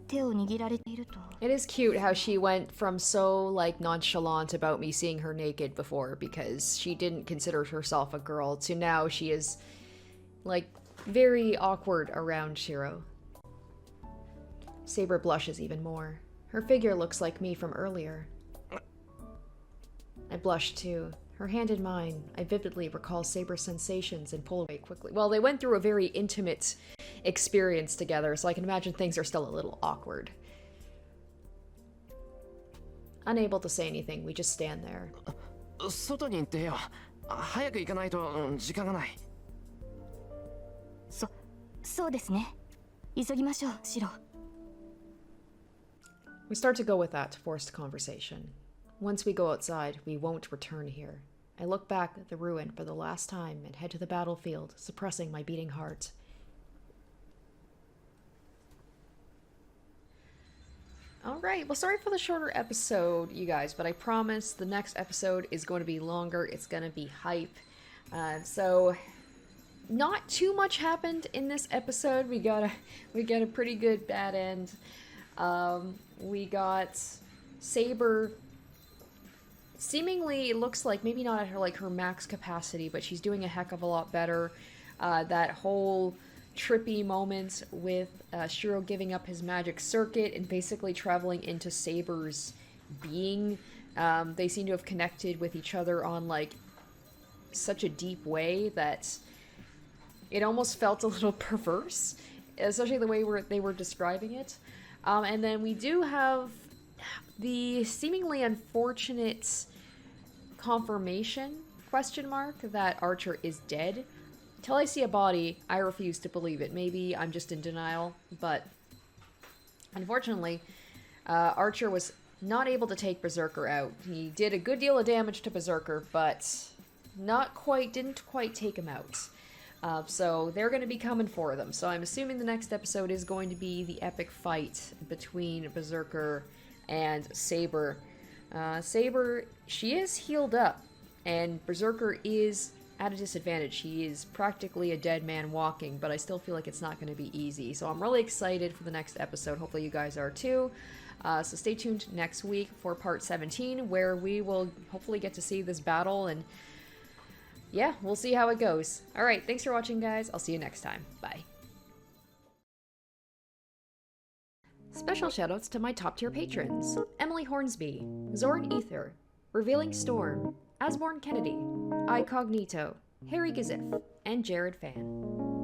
[SPEAKER 2] 手を握られていると。
[SPEAKER 1] It is cute how she went from so like nonchalant about me seeing her naked before because she didn't consider herself a girl to now she is like very awkward around Shiro. Saber blushes even more. Her figure looks like me from earlier. I blush too. Her hand in mine, I vividly recall Saber's sensations and pull away quickly. Well, they went through a very intimate experience together, so I can imagine things are still a little awkward. Unable to say anything, we just stand there.
[SPEAKER 6] 外に出よう。早く行かないと時間がない。
[SPEAKER 2] そうですね。急ぎましょう、シロ。
[SPEAKER 1] We start to go with that forced conversation. Once we go outside, we won't return here. I look back at the ruin for the last time and head to the battlefield, suppressing my beating heart. Alright, well, sorry for the shorter episode, you guys, but I promise the next episode is going to be longer. It's going to be hype. So, not too much happened in this episode. We got a pretty good bad end. We got Saber. Seemingly, it looks like maybe not at her max capacity, but she's doing a heck of a lot better. That whole trippy moment with Shiro giving up his magic circuit and basically traveling into Saber's being. They seem to have connected with each other on like such a deep way that it almost felt a little perverse, especially the way they were describing it. And then we do have the seemingly unfortunate confirmation, question mark, that Archer is dead. Till I see a body, I refuse to believe it. Maybe I'm just in denial, but unfortunately, Archer was not able to take Berserker out. He did a good deal of damage to Berserker, but didn't quite take him out. So they're going to be coming for them. So I'm assuming the next episode is going to be the epic fight between Berserker and Saber. Saber, she is healed up, and Berserker is at a disadvantage. He is practically a dead man walking, but I still feel like it's not going to be easy. So I'm really excited for the next episode. Hopefully you guys are too. So stay tuned next week for part 17, where we will hopefully get to see this battle, and yeah, we'll see how it goes. Alright, thanks for watching, guys. I'll see you next time. Bye. Special shoutouts to my top tier patrons: Emily Hornsby, Zoran Ether, Revealing Storm, Asborn Kennedy, Icognito, Harry Gazif, and Jared Fan.